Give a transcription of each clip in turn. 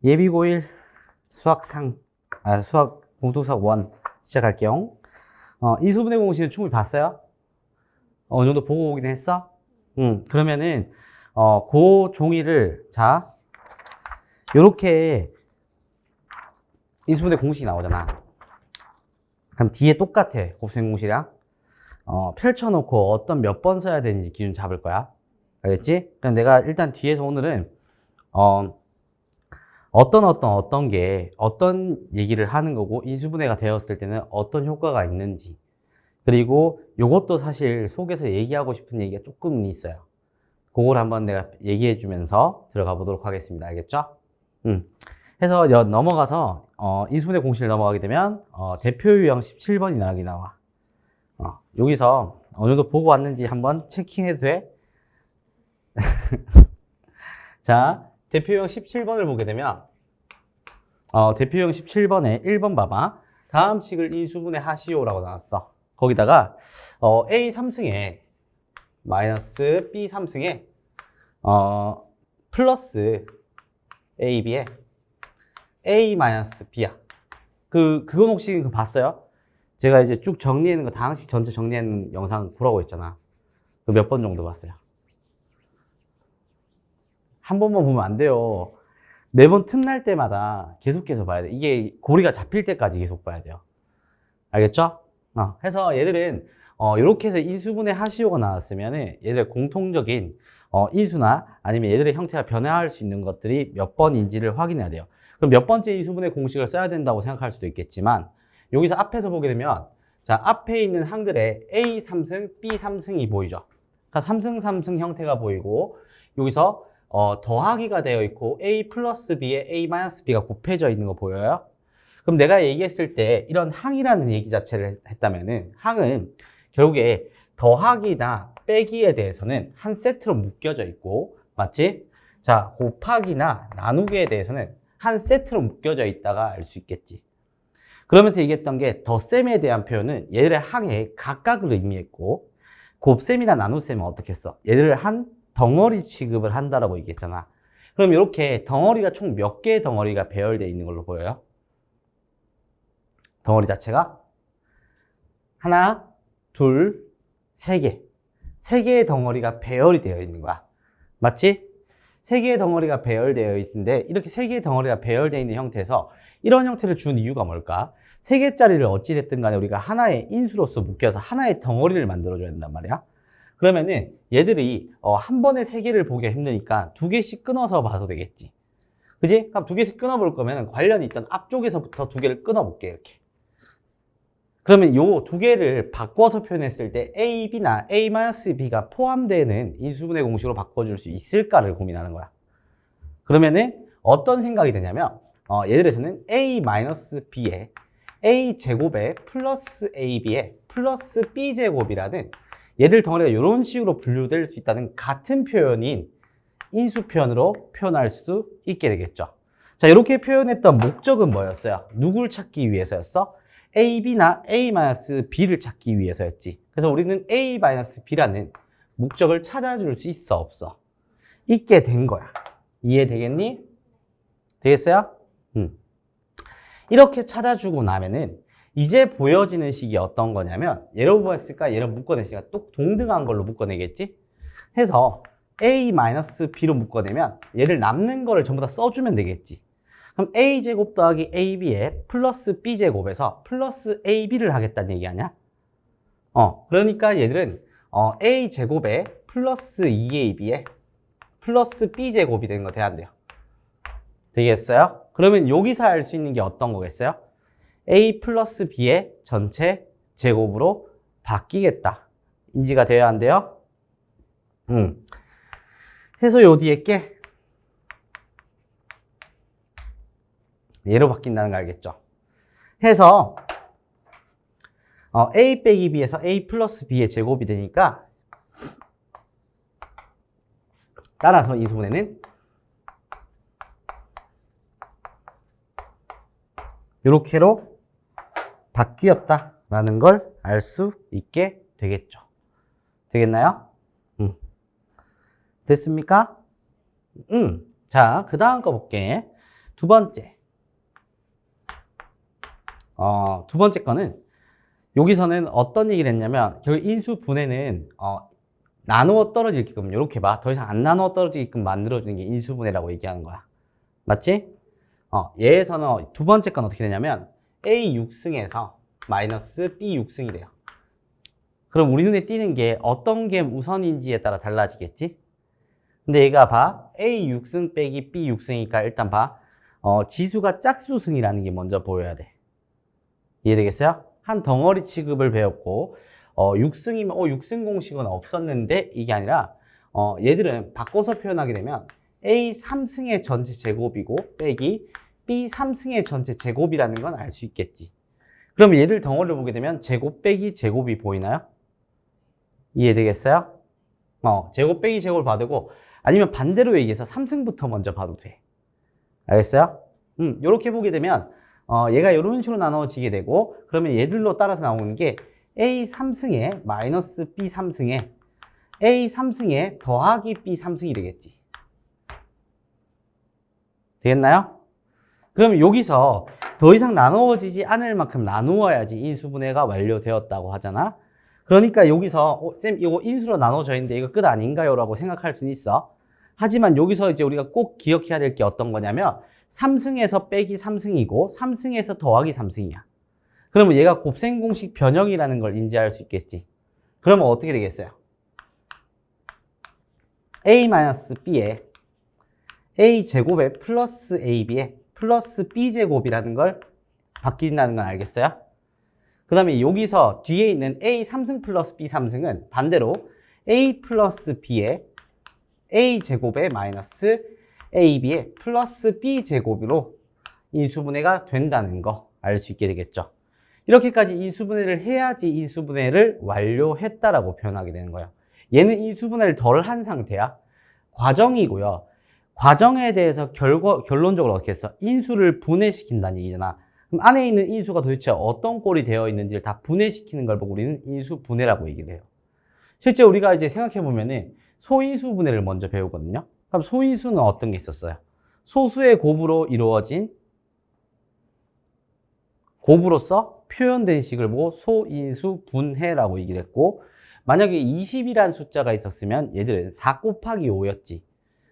예비고일 수학 공통수학 1 시작할게요. 인수분해 공식은 충분히 봤어요? 어느 정도 보고 오긴 했어? 그러면은, 그 종이를, 자, 요렇게 인수분해 공식이 나오잖아. 그럼 뒤에 똑같아, 곱셈 공식이랑. 펼쳐놓고 어떤 몇 번 써야 되는지 기준 잡을 거야. 알겠지? 그럼 내가 일단 뒤에서 오늘은, 어떤 게 어떤 얘기를 하는 거고 인수분해가 되었을 때는 어떤 효과가 있는지, 그리고 요것도 사실 속에서 얘기하고 싶은 얘기가 조금 있어요. 그걸 한번 내가 얘기해 주면서 들어가 보도록 하겠습니다. 알겠죠? 해서 넘어가서 인수분해 공식을 넘어가게 되면 대표 유형 17번이 나와. 여기서 어느 정도 보고 왔는지 한번 체킹해도 돼? 자, 대표형 17번을 보게 되면 대표형 17번에 1번 봐봐. 다음 식을 인수분해 하시오라고 나왔어. 거기다가 A 3승에 마이너스 B 3승에 플러스 AB에 A 마이너스 B야. 그건 혹시 그거 봤어요? 제가 이제 쭉 정리하는 거, 다항식 전체 정리하는 영상 보라고 했잖아. 그 몇 번 정도 봤어요? 한 번만 보면 안 돼요. 매번 틈날 때마다 계속해서 봐야 돼. 이게 고리가 잡힐 때까지 계속 봐야 돼요. 알겠죠? 해서 얘들은 이렇게 해서 인수분해 하시오가 나왔으면은 얘들의 공통적인 인수나 아니면 얘들의 형태가 변화할 수 있는 것들이 몇 번인지를 확인해야 돼요. 그럼 몇 번째 인수분해 공식을 써야 된다고 생각할 수도 있겠지만, 여기서 앞에서 보게 되면, 자, 앞에 있는 항들에 A 3승, B 3승이 보이죠? 그러니까 3승, 3승 형태가 보이고, 여기서 더하기가 되어 있고 A 플러스 B에 A 마이너스 B가 곱해져 있는 거 보여요? 그럼 내가 얘기했을 때 이런 항이라는 얘기 자체를 했다면은, 항은 결국에 더하기나 빼기에 대해서는 한 세트로 묶여져 있고, 맞지? 자, 곱하기나 나누기에 대해서는 한 세트로 묶여져 있다가 알 수 있겠지. 그러면서 얘기했던 게 덧셈에 대한 표현은 얘들의 항에 각각을 의미했고, 곱셈이나 나눗셈은 어떻게 했어? 얘들을 한 덩어리 취급을 한다라고 얘기했잖아. 그럼 이렇게 덩어리가 총 몇 개의 덩어리가 배열되어 있는 걸로 보여요? 덩어리 자체가 하나, 둘, 세 개. 세 개의 덩어리가 배열이 되어 있는 거야. 맞지? 세 개의 덩어리가 배열되어 있는데, 이렇게 세 개의 덩어리가 배열되어 있는 형태에서 이런 형태를 준 이유가 뭘까? 세 개짜리를 어찌됐든 간에 우리가 하나의 인수로서 묶여서 하나의 덩어리를 만들어줘야 된단 말이야. 그러면은 얘들이 한 번에 세 개를 보기가 힘드니까 두 개씩 끊어서 봐도 되겠지. 그지? 그럼 두 개씩 끊어볼 거면 관련이 있던 앞쪽에서부터 두 개를 끊어볼게, 이렇게. 그러면 요 두 개를 바꿔서 표현했을 때 AB나 A-B가 포함되는 인수분해 공식으로 바꿔줄 수 있을까를 고민하는 거야. 그러면은 어떤 생각이 드냐면, 얘들에서는 A-B에 A제곱에 플러스 AB에 플러스 B제곱이라는 얘들 덩어리가 이런 식으로 분류될 수 있다는 같은 표현인 인수 표현으로 표현할 수 있게 되겠죠. 자, 이렇게 표현했던 목적은 뭐였어요? 누굴 찾기 위해서였어? AB나 A-B를 찾기 위해서였지. 그래서 우리는 A-B라는 목적을 찾아줄 수 있어, 없어? 있게 된 거야. 이해되겠니? 되겠어요? 이렇게 찾아주고 나면은 이제 보여지는 식이 어떤 거냐면, 얘를 뽑았을까 얘를 묶어냈으니까 또 동등한 걸로 묶어내겠지? 해서 A-B로 묶어내면 얘를 남는 거를 전부 다 써주면 되겠지. 그럼 A제곱 더하기 AB에 플러스 B제곱에서 플러스 AB를 하겠다는 얘기 아니야? 그러니까 얘들은 A제곱에 플러스 2AB에 플러스 B제곱이 되는 거 돼야 안 돼요? 되겠어요? 그러면 여기서 알 수 있는 게 어떤 거겠어요? A 플러스 B의 전체 제곱으로 바뀌겠다. 인지가 돼야 안 돼요? 해서 요 뒤에 게 얘로 바뀐다는 거 알겠죠? 해서 A 빼기 B에서 A 플러스 B의 제곱이 되니까, 따라서 인수분해는 이렇게로 바뀌었다라는 걸 알 수 있게 되겠죠. 되겠나요? 됐습니까? 자, 그 다음 거 볼게. 두 번째. 두 번째 거는 여기서는 어떤 얘기를 했냐면 결국 인수 분해는 나누어 떨어지게끔 이렇게 봐. 더 이상 안 나누어 떨어지게끔 만들어주는 게 인수 분해라고 얘기하는 거야. 맞지? 얘에서는 두 번째 건 어떻게 되냐면 A 6승에서 마이너스 B 6승이 돼요. 그럼 우리 눈에 띄는 게 어떤 게 우선인지에 따라 달라지겠지? 근데 얘가 봐. A 6승 빼기 B 6승이니까 일단 봐. 지수가 짝수승이라는 게 먼저 보여야 돼. 이해되겠어요? 한 덩어리 취급을 배웠고 6승이면 6승 공식은 없었는데 이게 아니라 얘들은 바꿔서 표현하게 되면 A 3승의 전체 제곱이고 빼기 B 3승의 전체 제곱이라는 건 알 수 있겠지. 그럼 얘들 덩어리를 보게 되면 제곱 빼기 제곱이 보이나요? 이해되겠어요? 제곱 빼기 제곱을 봐도 아니면 반대로 얘기해서 3승부터 먼저 봐도 돼. 알겠어요? 이렇게 보게 되면 얘가 이런 식으로 나눠지게 되고 그러면 얘들로 따라서 나오는 게 A 3승에 마이너스 B 3승에 A 3승에 더하기 B 3승이 되겠지. 되겠나요? 그럼 여기서 더 이상 나누어지지 않을 만큼 나누어야지 인수분해가 완료되었다고 하잖아. 그러니까 여기서 쌤 이거 인수로 나눠져 있는데 이거 끝 아닌가요? 라고 생각할 수는 있어. 하지만 여기서 이제 우리가 꼭 기억해야 될 게 어떤 거냐면 3승에서 빼기 3승이고 3승에서 더하기 3승이야. 그러면 얘가 곱셈공식 변형이라는 걸 인지할 수 있겠지. 그러면 어떻게 되겠어요? A-B에 A제곱에 플러스 AB에 플러스 B제곱이라는 걸 바뀐다는 건 알겠어요? 그 다음에 여기서 뒤에 있는 A 3승 플러스 B 3승은 반대로 A 플러스 B에 A제곱에 마이너스 AB에 플러스 B제곱으로 인수분해가 된다는 거 알 수 있게 되겠죠. 이렇게까지 인수분해를 해야지 인수분해를 완료했다라고 표현하게 되는 거예요. 얘는 인수분해를 덜 한 상태야. 과정이고요. 과정에 대해서 결론적으로 어떻게 했어? 인수를 분해시킨다는 얘기잖아. 그럼 안에 있는 인수가 도대체 어떤 꼴이 되어 있는지를 다 분해시키는 걸 보고 우리는 인수분해라고 얘기를 해요. 실제 우리가 이제 생각해보면은 소인수 분해를 먼저 배우거든요. 그럼 소인수는 어떤 게 있었어요? 소수의 곱으로 이루어진 곱으로서 표현된 식을 보고 소인수 분해라고 얘기를 했고 만약에 20이라는 숫자가 있었으면 얘들은 4 곱하기 5였지.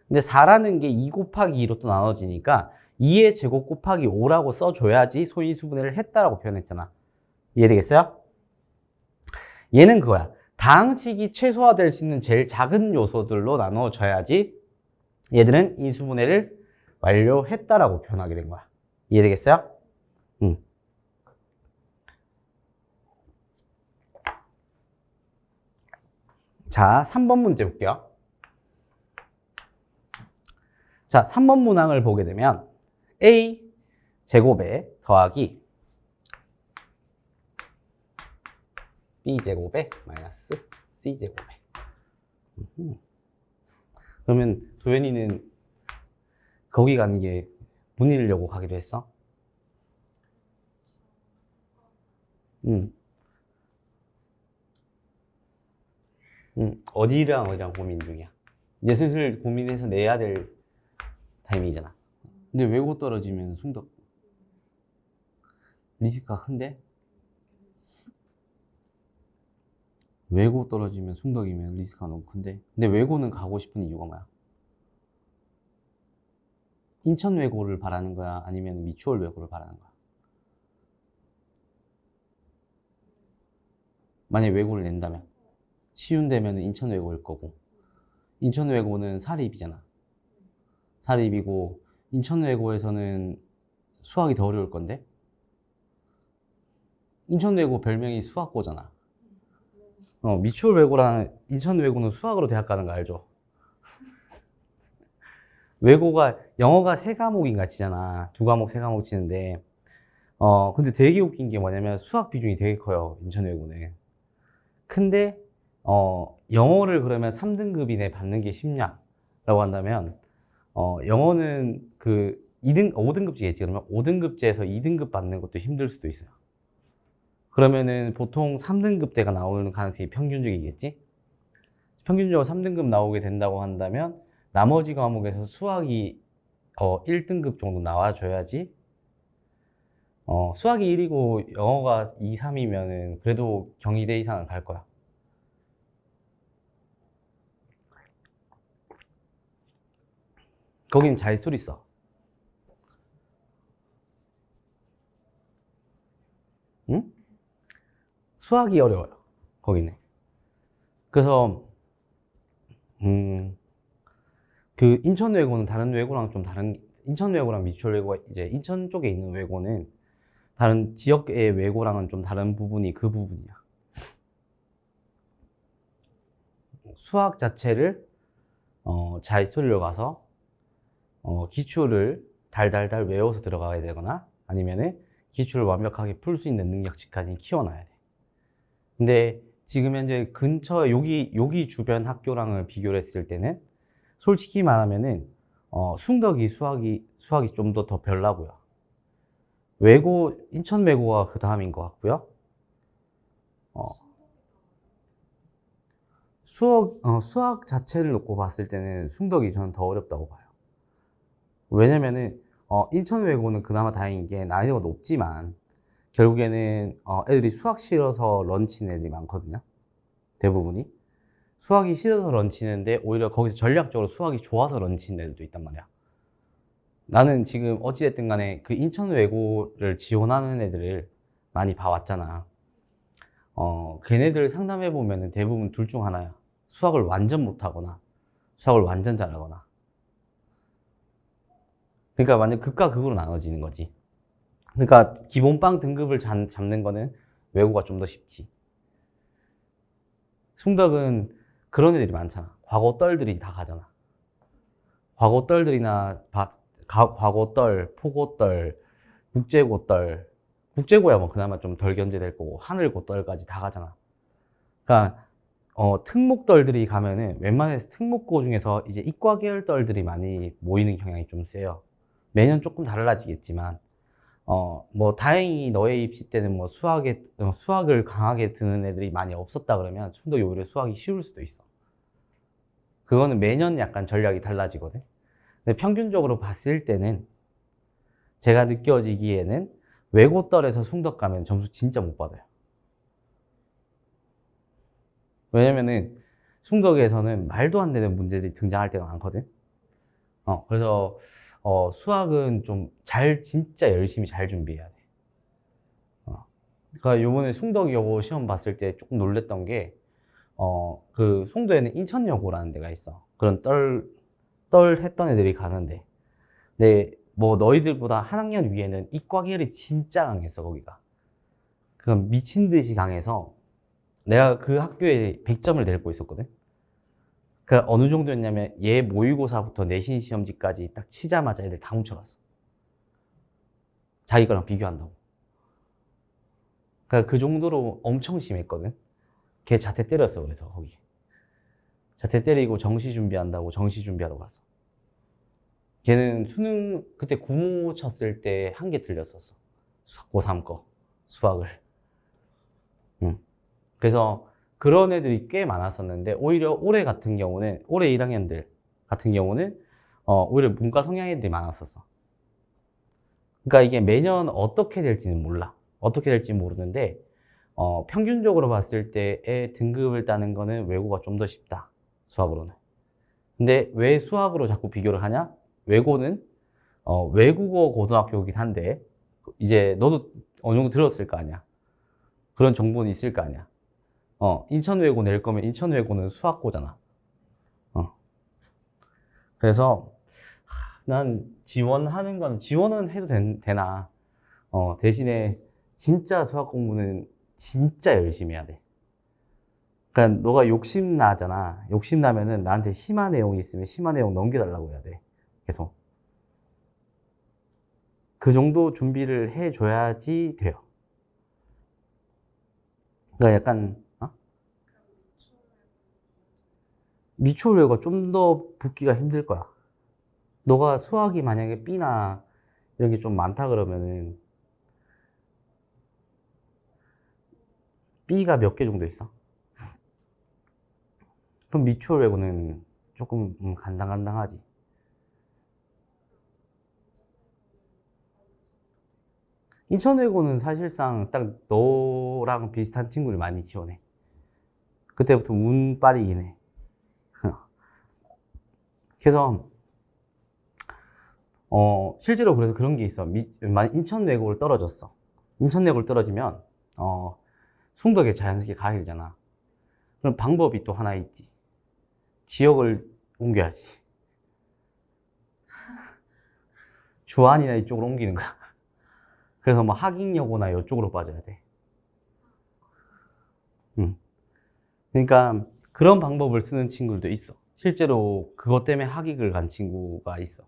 근데 4라는 게 2 곱하기 2로 또 나눠지니까 2의 제곱 곱하기 5라고 써줘야지 소인수 분해를 했다라고 표현했잖아. 이해되겠어요? 얘는 그거야. 다항식이 최소화될 수 있는 제일 작은 요소들로 나눠져야지 얘들은 인수분해를 완료했다라고 표현하게 된 거야. 이해되겠어요? 자, 3번 문제 볼게요. 자, 3번 문항을 보게 되면 A 제곱에 더하기 B 제곱에 마이너스 C 제곱에. 그러면 도현이는 거기 가는 게 문이려고 가기로 했어? 어디랑 고민 중이야. 이제 슬슬 고민해서 내야 될 타이밍이잖아. 근데 외고 떨어지면 숭덕 리스크가 큰데? 외고 떨어지면 숭덕이면 리스크가 너무 큰데? 근데 외고는 가고 싶은 이유가 뭐야? 인천 외고를 바라는 거야? 아니면 미추홀 외고를 바라는 거야? 만약에 외고를 낸다면 시운되면 인천 외고일 거고 인천 외고는 사립이잖아. 사립이고 인천 외고에서는 수학이 더 어려울 건데 인천 외고 별명이 수학고잖아. 미추홀 외고랑 인천 외고는 수학으로 대학 가는 거 알죠? 외고가 영어가 3과목인가 치잖아. 2과목 3과목 치는데 근데 되게 웃긴 게 뭐냐면 수학 비중이 되게 커요. 인천 외고는. 근데 영어를 그러면 3등급 이내 받는 게 쉽냐라고 한다면 영어는 그 5등급제겠지. 그러면 5등급제에서 2등급 받는 것도 힘들 수도 있어요. 그러면은 보통 3등급대가 나오는 가능성이 평균적이겠지? 평균적으로 3등급 나오게 된다고 한다면 나머지 과목에서 수학이 1등급 정도 나와줘야지. 수학이 1이고 영어가 2, 3이면은 그래도 경희대 이상은 갈 거야. 거긴 자릿수를 써. 응? 수학이 어려워요. 거기는. 그래서 그 인천 외고는 다른 외고랑 좀 다른, 인천 외고랑 미추홀 외고가 이제 인천 쪽에 있는 외고는 다른 지역의 외고랑은 좀 다른 부분이 그 부분이야. 수학 자체를 자릿수리로 가서 기출을 달달달 외워서 들어가야 되거나 아니면은 기출을 완벽하게 풀 수 있는 능력치까지 키워놔야 돼. 근데 지금 현재 근처 여기 주변 학교랑을 비교를 했을 때는 솔직히 말하면은 숭덕이 수학이 좀 더 별나고요. 외고 인천 외고가 그 다음인 것 같고요. 수학 자체를 놓고 봤을 때는 숭덕이 저는 더 어렵다고 봐요. 왜냐면은 인천 외고는 그나마 다행인 게 난이도가 높지만 결국에는 애들이 수학 싫어서 런치는 애들이 많거든요. 대부분이 수학이 싫어서 런치는데 오히려 거기서 전략적으로 수학이 좋아서 런치는 애들도 있단 말이야. 나는 지금 어찌됐든 간에 그 인천 외고를 지원하는 애들을 많이 봐왔잖아. 걔네들 상담해 보면은 대부분 둘 중 하나야. 수학을 완전 못하거나 수학을 완전 잘하거나. 그러니까 완전 극과 극으로 나눠지는 거지. 그러니까 기본빵 등급을 잡는 거는 외고가 좀 더 쉽지. 숭덕은 그런 애들이 많잖아. 과거떨들이 다 가잖아. 과거떨들이나 과거떨, 포고떨, 국제고떨, 국제고야 뭐 그나마 좀 덜 견제될 거고 하늘고떨까지 다 가잖아. 그러니까 특목떨들이 가면은 웬만해서 특목고 중에서 이제 이과 계열 떨들이 많이 모이는 경향이 좀 세요. 매년 조금 달라지겠지만 뭐 다행히 너의 입시 때는 뭐 수학을 강하게 드는 애들이 많이 없었다 그러면 숭덕이 오히려 수학이 쉬울 수도 있어. 그거는 매년 약간 전략이 달라지거든. 근데 평균적으로 봤을 때는 제가 느껴지기에는 외고떨에서 숭덕 가면 점수 진짜 못 받아요. 왜냐면은 숭덕에서는 말도 안 되는 문제들이 등장할 때가 많거든. 그래서 수학은 좀 진짜 열심히 잘 준비해야 돼. 그러니까 요번에 숭덕여고 시험 봤을 때 조금 놀랬던 게 그 송도에는 인천여고라는 데가 있어. 그런 떨 했던 애들이 가는데. 근데 뭐 너희들보다 한 학년 위에는 이과 계열이 진짜 강했어, 거기가. 그럼 미친 듯이 강해서 내가 그 학교에 100점을 내고 있었거든. 그 어느 정도였냐면 얘 모의고사부터 내신 시험지까지 딱 치자마자 애들 다 훔쳐갔어. 자기 거랑 비교한다고. 그러니까 그 정도로 엄청 심했거든. 걔 자퇴 때렸어. 그래서 거기 자퇴 때리고 정시 준비한다고 정시 준비하러 갔어. 걔는 수능 그때 구모 쳤을 때 한 개 틀렸었어. 고3 거 수학을. 응. 그래서 그런 애들이 꽤 많았었는데 오히려 올해 같은 경우는 올해 1학년들 같은 경우는 오히려 문과 성향 애들이 많았었어. 그러니까 이게 매년 어떻게 될지는 몰라. 어떻게 될지 모르는데 평균적으로 봤을 때의 등급을 따는 거는 외고가 좀 더 쉽다. 수학으로는. 근데 왜 수학으로 자꾸 비교를 하냐? 외고는 외국어 고등학교이긴 한데 이제 너도 어느 정도 들었을 거 아니야. 그런 정보는 있을 거 아니야. 인천 외고 낼 거면 인천 외고는 수학고잖아. 그래서 난 지원하는 건 지원은 해도 되나. 대신에 진짜 수학 공부는 진짜 열심히 해야 돼. 그러니까 너가 욕심 나잖아. 욕심 나면은 나한테 심화 내용이 있으면 심화 내용 넘겨달라고 해야 돼. 계속. 그 정도 준비를 해줘야지 돼요. 그러니까 약간 미추홀 외고가 좀 더 붙기가 힘들 거야. 너가 수학이 만약에 B나 이런 게 좀 많다 그러면은 B가 몇 개 정도 있어? 그럼 미추홀 외고는 조금 간당간당하지. 인천외고는 사실상 딱 너랑 비슷한 친구를 많이 지원해. 그때부터 운빨이긴 해. 그래서 실제로 그래서 그런 게 있어. 만약 인천외고를 떨어졌어. 인천외고를 떨어지면 숭덕에 자연스럽게 가게 되잖아. 그럼 방법이 또 하나 있지. 지역을 옮겨야지. 주안이나 이쪽으로 옮기는 거야. 그래서 뭐 하긴여고나 이쪽으로 빠져야 돼. 그러니까 그런 방법을 쓰는 친구들도 있어. 실제로 그것 때문에 하객을 간 친구가 있어.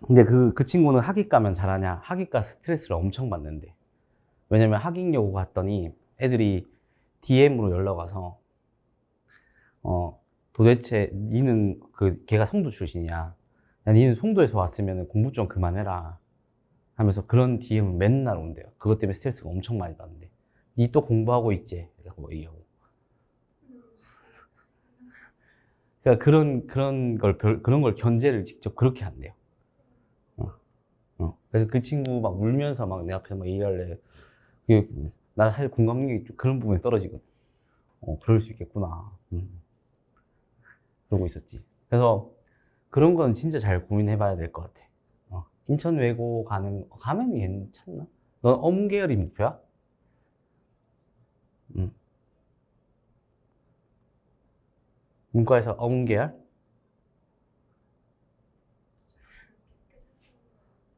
근데 그 친구는 하객 가면 잘하냐? 하객 가 스트레스를 엄청 받는데. 왜냐면 하객여고 갔더니 애들이 DM으로 연락 와서 도대체 니는 걔가 송도 출신이야. 야, 니는 송도에서 왔으면 공부 좀 그만해라. 하면서 그런 DM을 맨날 온대요. 그것 때문에 스트레스가 엄청 많이 받는데. 니 또 공부하고 있지? 이러고 뭐 얘기하고. 그러니까 그런 걸 견제를 직접 그렇게 한대요. 그래서 그 친구 막 울면서 막 내 앞에서 막 얘기할래. 나 사실 공감 능력이 좀 그런 부분에 떨어지거든. 그럴 수 있겠구나. 그러고 있었지. 그래서 그런 건 진짜 잘 고민해봐야 될 것 같아. 인천 외고 가면 괜찮나? 넌 엄계열이 목표야? 응. 문과에서 엄계열?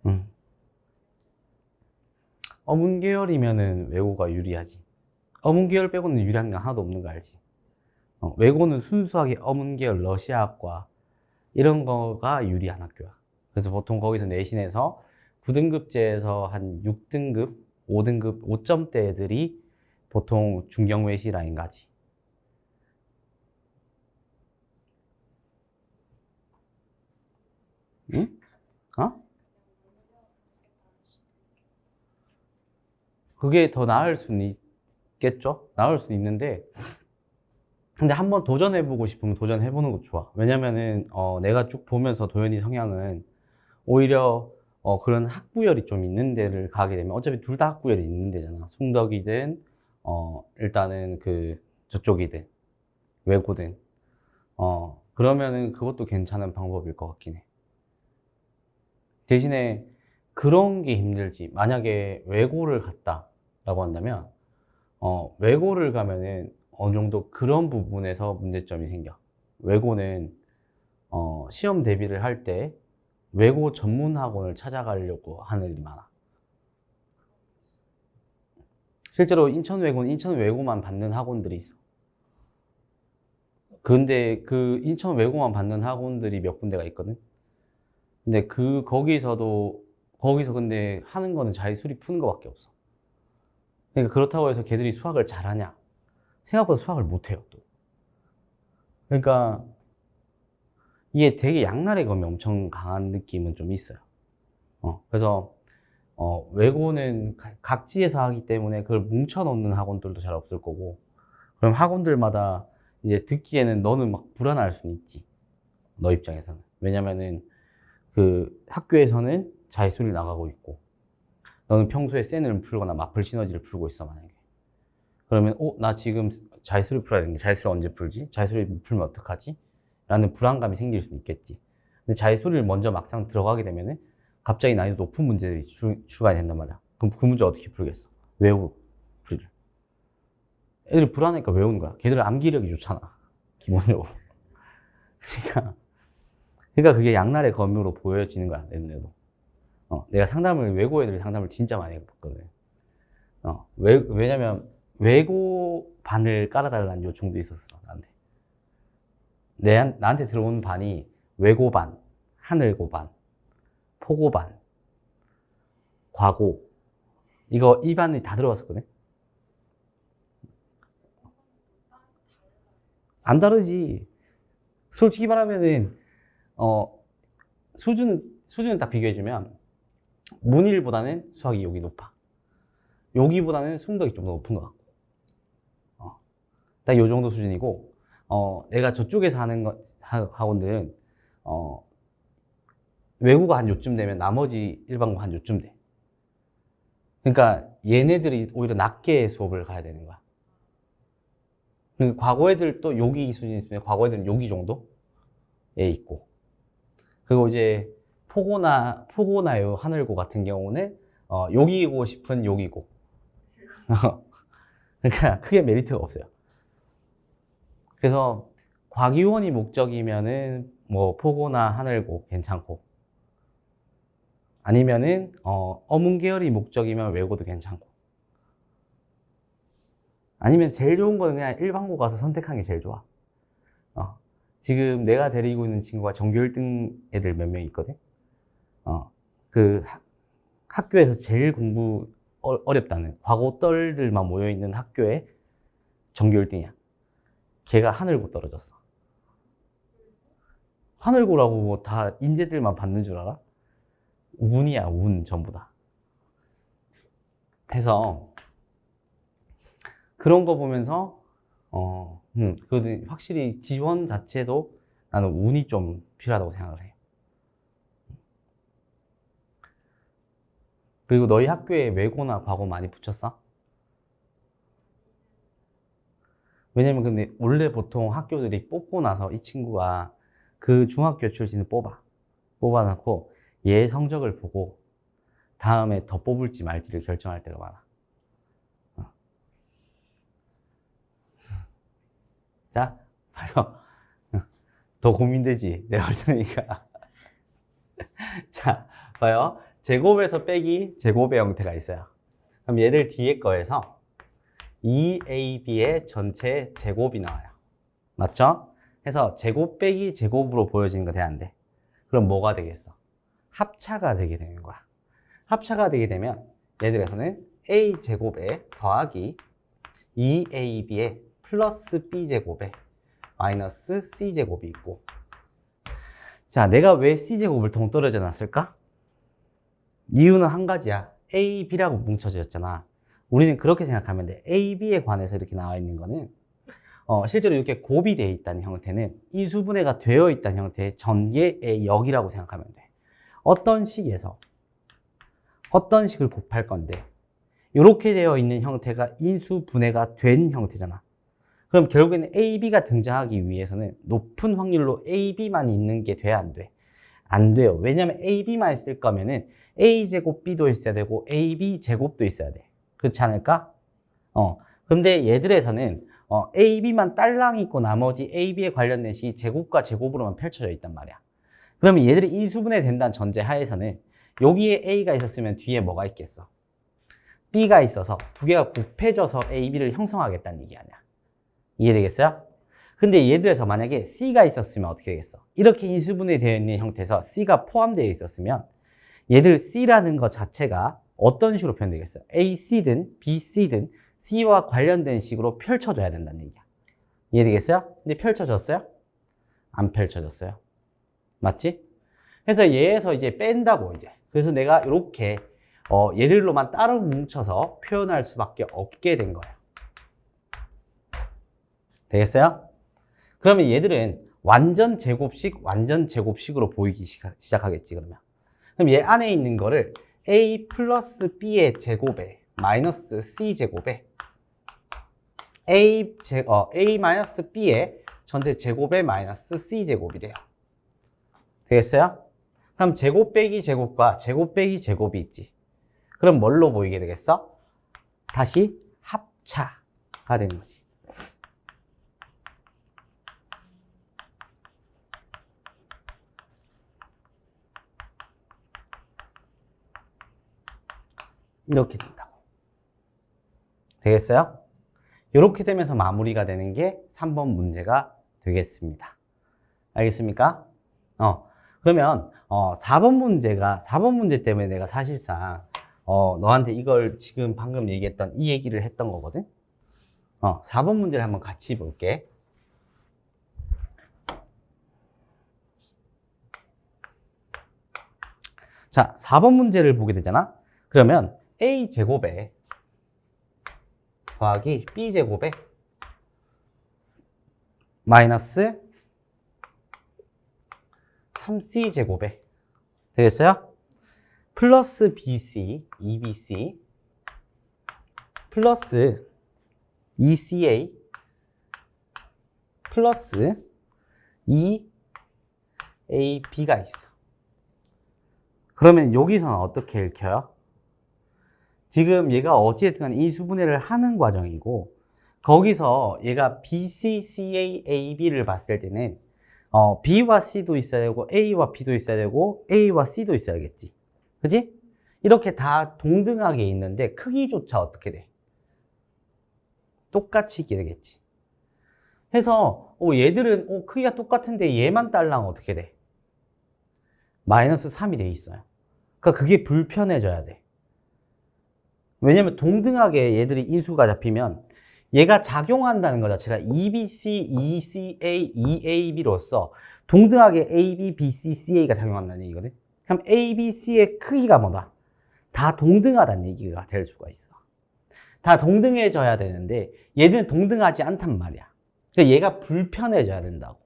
응. 어문계열이면은 외고가 유리하지. 어문계열 빼고는 유리한 게 하나도 없는 거 알지? 외고는 순수하게 어문계열 러시아학과 이런 거가 유리한 학교야. 그래서 보통 거기서 내신에서 9등급제에서 한 6등급, 5등급, 5점대 애들이 보통 중경외시 라인 가지. 응? 어? 그게 더 나을 수는 있겠죠? 나을 수는 있는데, 근데 한번 도전해보고 싶으면 도전해보는 것도 좋아. 왜냐면은, 내가 쭉 보면서 도현이 성향은 오히려, 그런 학부열이 좀 있는 데를 가게 되면, 어차피 둘 다 학부열이 있는 데잖아. 숭덕이든, 일단은 저쪽이든, 외고든. 그러면은 그것도 괜찮은 방법일 것 같긴 해. 대신에 그런 게 힘들지. 만약에 외고를 갔다라고 한다면, 외고를 가면은 어느 정도 그런 부분에서 문제점이 생겨. 외고는, 시험 대비를 할 때 외고 전문 학원을 찾아가려고 하는 일이 많아. 실제로 인천 외고는 인천 외고만 받는 학원들이 있어. 근데 그 인천 외고만 받는 학원들이 몇 군데가 있거든? 근데 거기서 근데 하는 거는 자기 수리 푸는 거밖에 없어. 그러니까 그렇다고 해서 걔들이 수학을 잘하냐? 생각보다 수학을 못해요, 또. 그러니까 이게 되게 양날의 검이 엄청 강한 느낌은 좀 있어요. 그래서 외고는 각지에서 하기 때문에 그걸 뭉쳐놓는 학원들도 잘 없을 거고, 그럼 학원들마다 이제 듣기에는 너는 막 불안할 수는 있지. 너 입장에서는. 왜냐면은 그 학교에서는 자기술이 나가고 있고, 너는 평소에 센을 풀거나 마플 시너지를 풀고 있어, 만약에. 그러면, 나 지금 자기술을 풀어야 되는데, 자기술을 언제 풀지? 자기술을 못 풀면 어떡하지? 라는 불안감이 생길 수는 있겠지. 근데 자기술을 먼저 막상 들어가게 되면은, 갑자기 난이도 높은 문제들이 추가가 된단 말이야. 그럼 그 문제 어떻게 풀겠어? 외우고 풀이를. 애들이 불안하니까 외우는 거야. 걔들 암기력이 좋잖아. 기본적으로. 그러니까 그게 양날의 검으로 보여지는 거야, 내 눈에도. 내가 외고 애들 상담을 진짜 많이 해봤거든. 왜냐면, 외고 반을 깔아달라는 요청도 있었어, 나한테. 나한테 들어온 반이 외고 반, 하늘고 반, 포고 반, 과고. 이 반이 다 들어왔었거든? 안 다르지. 솔직히 말하면은, 수준을 딱 비교해주면, 문일보다는 수학이 여기 높아. 여기보다는 숭덕이 좀 더 높은 것 같고. 딱 요 정도 수준이고, 내가 저쪽에서 하는 학원들은, 외국어 한 요쯤 되면 나머지 일반고 한 요쯤 돼. 그러니까 얘네들이 오히려 낮게 수업을 가야 되는 거야. 그러니까 과거 애들 또 요기 수준이 있으면 과거 애들은 요기 정도에 있고. 그리고 이제 포고나요 하늘고 같은 경우는 요기고 싶은 요기고. 그러니까 크게 메리트가 없어요. 그래서 과기원이 목적이면은 뭐 포고나 하늘고 괜찮고, 아니면은 어문 계열이 목적이면 외고도 괜찮고, 아니면 제일 좋은 거는 그냥 일반고 가서 선택하는 게 제일 좋아. 지금 내가 데리고 있는 친구가 전교 1등 애들 몇 명 있거든. 그 학교에서 제일 공부 어렵다는 과고떨들만 모여있는 학교에 전교 1등이야. 걔가 하늘고 떨어졌어. 하늘고라고 뭐 다 인재들만 받는 줄 알아? 운이야, 운 전부 다. 해서 그런 거 보면서 그 확실히 지원 자체도 나는 운이 좀 필요하다고 생각을 해. 그리고 너희 학교에 외고나 과고 많이 붙였어? 왜냐면 근데 원래 보통 학교들이 뽑고 나서 이 친구가 그 중학교 출신을 뽑아놓고 얘 성적을 보고 다음에 더 뽑을지 말지를 결정할 때가 많아. 자, 봐요. 더 고민되지? 내가 볼 테니까. 자, 봐요. 제곱에서 빼기 제곱의 형태가 있어요. 그럼 얘를 뒤에 거에서 2AB의 전체 제곱이 나와요. 맞죠? 해서 제곱 빼기 제곱으로 보여지는 거 돼야 안 돼. 그럼 뭐가 되겠어? 합차가 되게 되는 거야. 합차가 되게 되면 얘들에서는 A제곱에 더하기 2AB에 플러스 B제곱에 마이너스 C제곱이 있고, 자, 내가 왜 C제곱을 동떨어져 놨을까? 이유는 한 가지야. A, B라고 뭉쳐졌잖아. 우리는 그렇게 생각하면 돼. A, B에 관해서 이렇게 나와 있는 거는 실제로 이렇게 곱이 되어 있다는 형태는 이수분해가 되어 있다는 형태의 전개의 역이라고 생각하면 돼. 어떤 식에서 어떤 식을 곱할 건데 이렇게 되어 있는 형태가 인수분해가 된 형태잖아. 그럼 결국에는 AB가 등장하기 위해서는 높은 확률로 AB만 있는 게 돼야 안 돼? 안 돼요. 왜냐면 AB만 있을 거면은 A제곱 B도 있어야 되고 AB제곱도 있어야 돼. 그렇지 않을까? 근데 얘들에서는 AB만 딸랑 있고 나머지 AB에 관련된 식이 제곱과 제곱으로만 펼쳐져 있단 말이야. 그러면 얘들이 인수분해 된다는 전제 하에서는 여기에 A가 있었으면 뒤에 뭐가 있겠어? B가 있어서 두 개가 곱해져서 AB를 형성하겠다는 얘기 아니야. 이해되겠어요? 근데 얘들에서 만약에 C가 있었으면 어떻게 되겠어? 이렇게 인수분해 되어 있는 형태에서 C가 포함되어 있었으면 얘들 C라는 것 자체가 어떤 식으로 표현되겠어요? AC든 BC든 C와 관련된 식으로 펼쳐져야 된다는 얘기야. 이해되겠어요? 근데 펼쳐졌어요? 안 펼쳐졌어요. 맞지? 그래서 얘에서 이제 뺀다고 이제. 그래서 내가 이렇게 얘들로만 따로 뭉쳐서 표현할 수밖에 없게 된 거예요. 되겠어요? 그러면 얘들은 완전 제곱식으로 보이기 시작하겠지, 그러면. 그럼 얘 안에 있는 거를 A 플러스 B의 제곱에 마이너스 C 제곱에 A 마이너스 B의 전체 제곱에 마이너스 C 제곱이 돼요. 되겠어요? 그럼 제곱 빼기 제곱과 제곱 빼기 제곱이 있지. 그럼 뭘로 보이게 되겠어? 다시 합차가 되는 거지. 이렇게 된다고. 되겠어요? 이렇게 되면서 마무리가 되는 게 3번 문제가 되겠습니다. 알겠습니까? 그러면 4번 문제 때문에 내가 사실상 너한테 이걸 지금 방금 얘기했던 이 얘기를 했던 거거든. 4번 문제를 한번 같이 볼게. 자, 4번 문제를 보게 되잖아. 그러면 A제곱에 더하기 B제곱에 마이너스 3C제곱에 되겠어요? 플러스 BC, EBC 플러스 ECA 플러스 EAB가 있어. 그러면 여기서는 어떻게 읽혀요? 지금 얘가 어찌됐든 이 수분해를 하는 과정이고 거기서 얘가 BCCAAB를 봤을 때는 B와 C도 있어야 되고 A와 B도 있어야 되고 A와 C도 있어야겠지. 그지? 이렇게 다 동등하게 있는데 크기조차 어떻게 돼? 똑같이 되겠지. 해서 얘들은 크기가 똑같은데 얘만 딸랑 어떻게 돼? 마이너스 3이 돼 있어요. 그러니까 그게 불편해져야 돼. 왜냐면 동등하게 얘들이 인수가 잡히면 얘가 작용한다는 거 자체가 EBC, ECA, EAB로서 동등하게 AB, BC, CA가 작용한다는 얘기거든. 그럼 A, B, C의 크기가 뭐다? 다 동등하다는 얘기가 될 수가 있어. 다 동등해져야 되는데 얘는 동등하지 않단 말이야. 그러니까 얘가 불편해져야 된다고.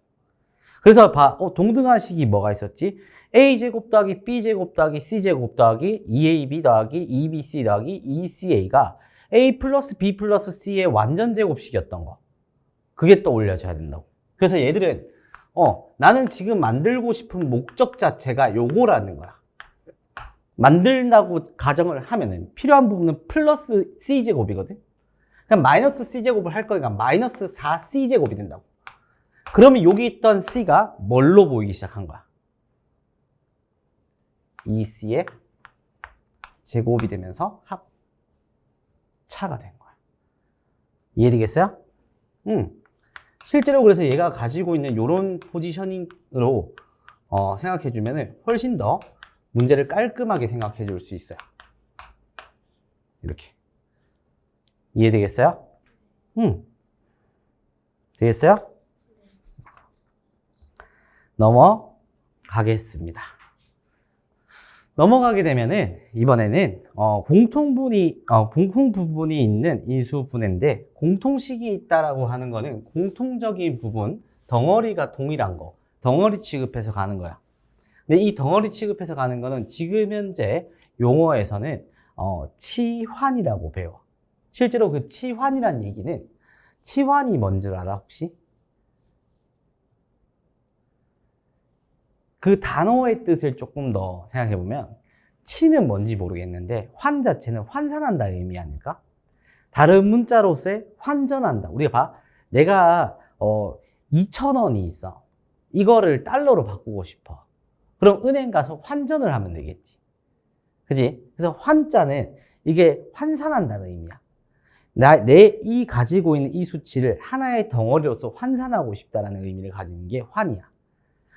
그래서 봐, 동등한 식이 뭐가 있었지? A제곱 더하기 B제곱 더하기 C제곱 더하기 EAB 더하기 EBC 더하기 ECA가 A 플러스 B 플러스 C의 완전 제곱식이었던 거. 그게 또 올려져야 된다고. 그래서 얘들은 나는 지금 만들고 싶은 목적 자체가 요거라는 거야. 만든다고 가정을 하면은 필요한 부분은 플러스 C제곱이거든. 그냥 마이너스 C제곱을 할 거니까 마이너스 4C제곱이 된다고. 그러면 여기 있던 C가 뭘로 보이기 시작한 거야? 2C의 제곱이 되면서 합차가 된 거야. 이해되겠어요? 실제로 그래서 얘가 가지고 있는 이런 포지셔닝으로 생각해주면 훨씬 더 문제를 깔끔하게 생각해 줄 수 있어요. 이렇게. 이해되겠어요? 되겠어요? 넘어가겠습니다. 넘어가게 되면은 이번에는 공통 부분이 있는 인수분해인데 공통식이 있다라고 하는 거는 공통적인 부분, 덩어리가 동일한 거, 덩어리 취급해서 가는 거야. 근데 이 덩어리 취급해서 가는 거는 지금 현재 용어에서는 치환이라고 배워. 실제로 그 치환이란 얘기는 치환이 뭔 줄 알아 혹시? 그 단어의 뜻을 조금 더 생각해보면 치는 뭔지 모르겠는데 환 자체는 환산한다는 의미 아닐까? 다른 문자로서의 환전한다. 우리가 봐. 내가 2,000원이 있어. 이거를 달러로 바꾸고 싶어. 그럼 은행 가서 환전을 하면 되겠지. 그지? 그래서 환자는 이게 환산한다는 의미야. 이 가지고 있는 이 수치를 하나의 덩어리로서 환산하고 싶다라는 의미를 가지는 게 환이야.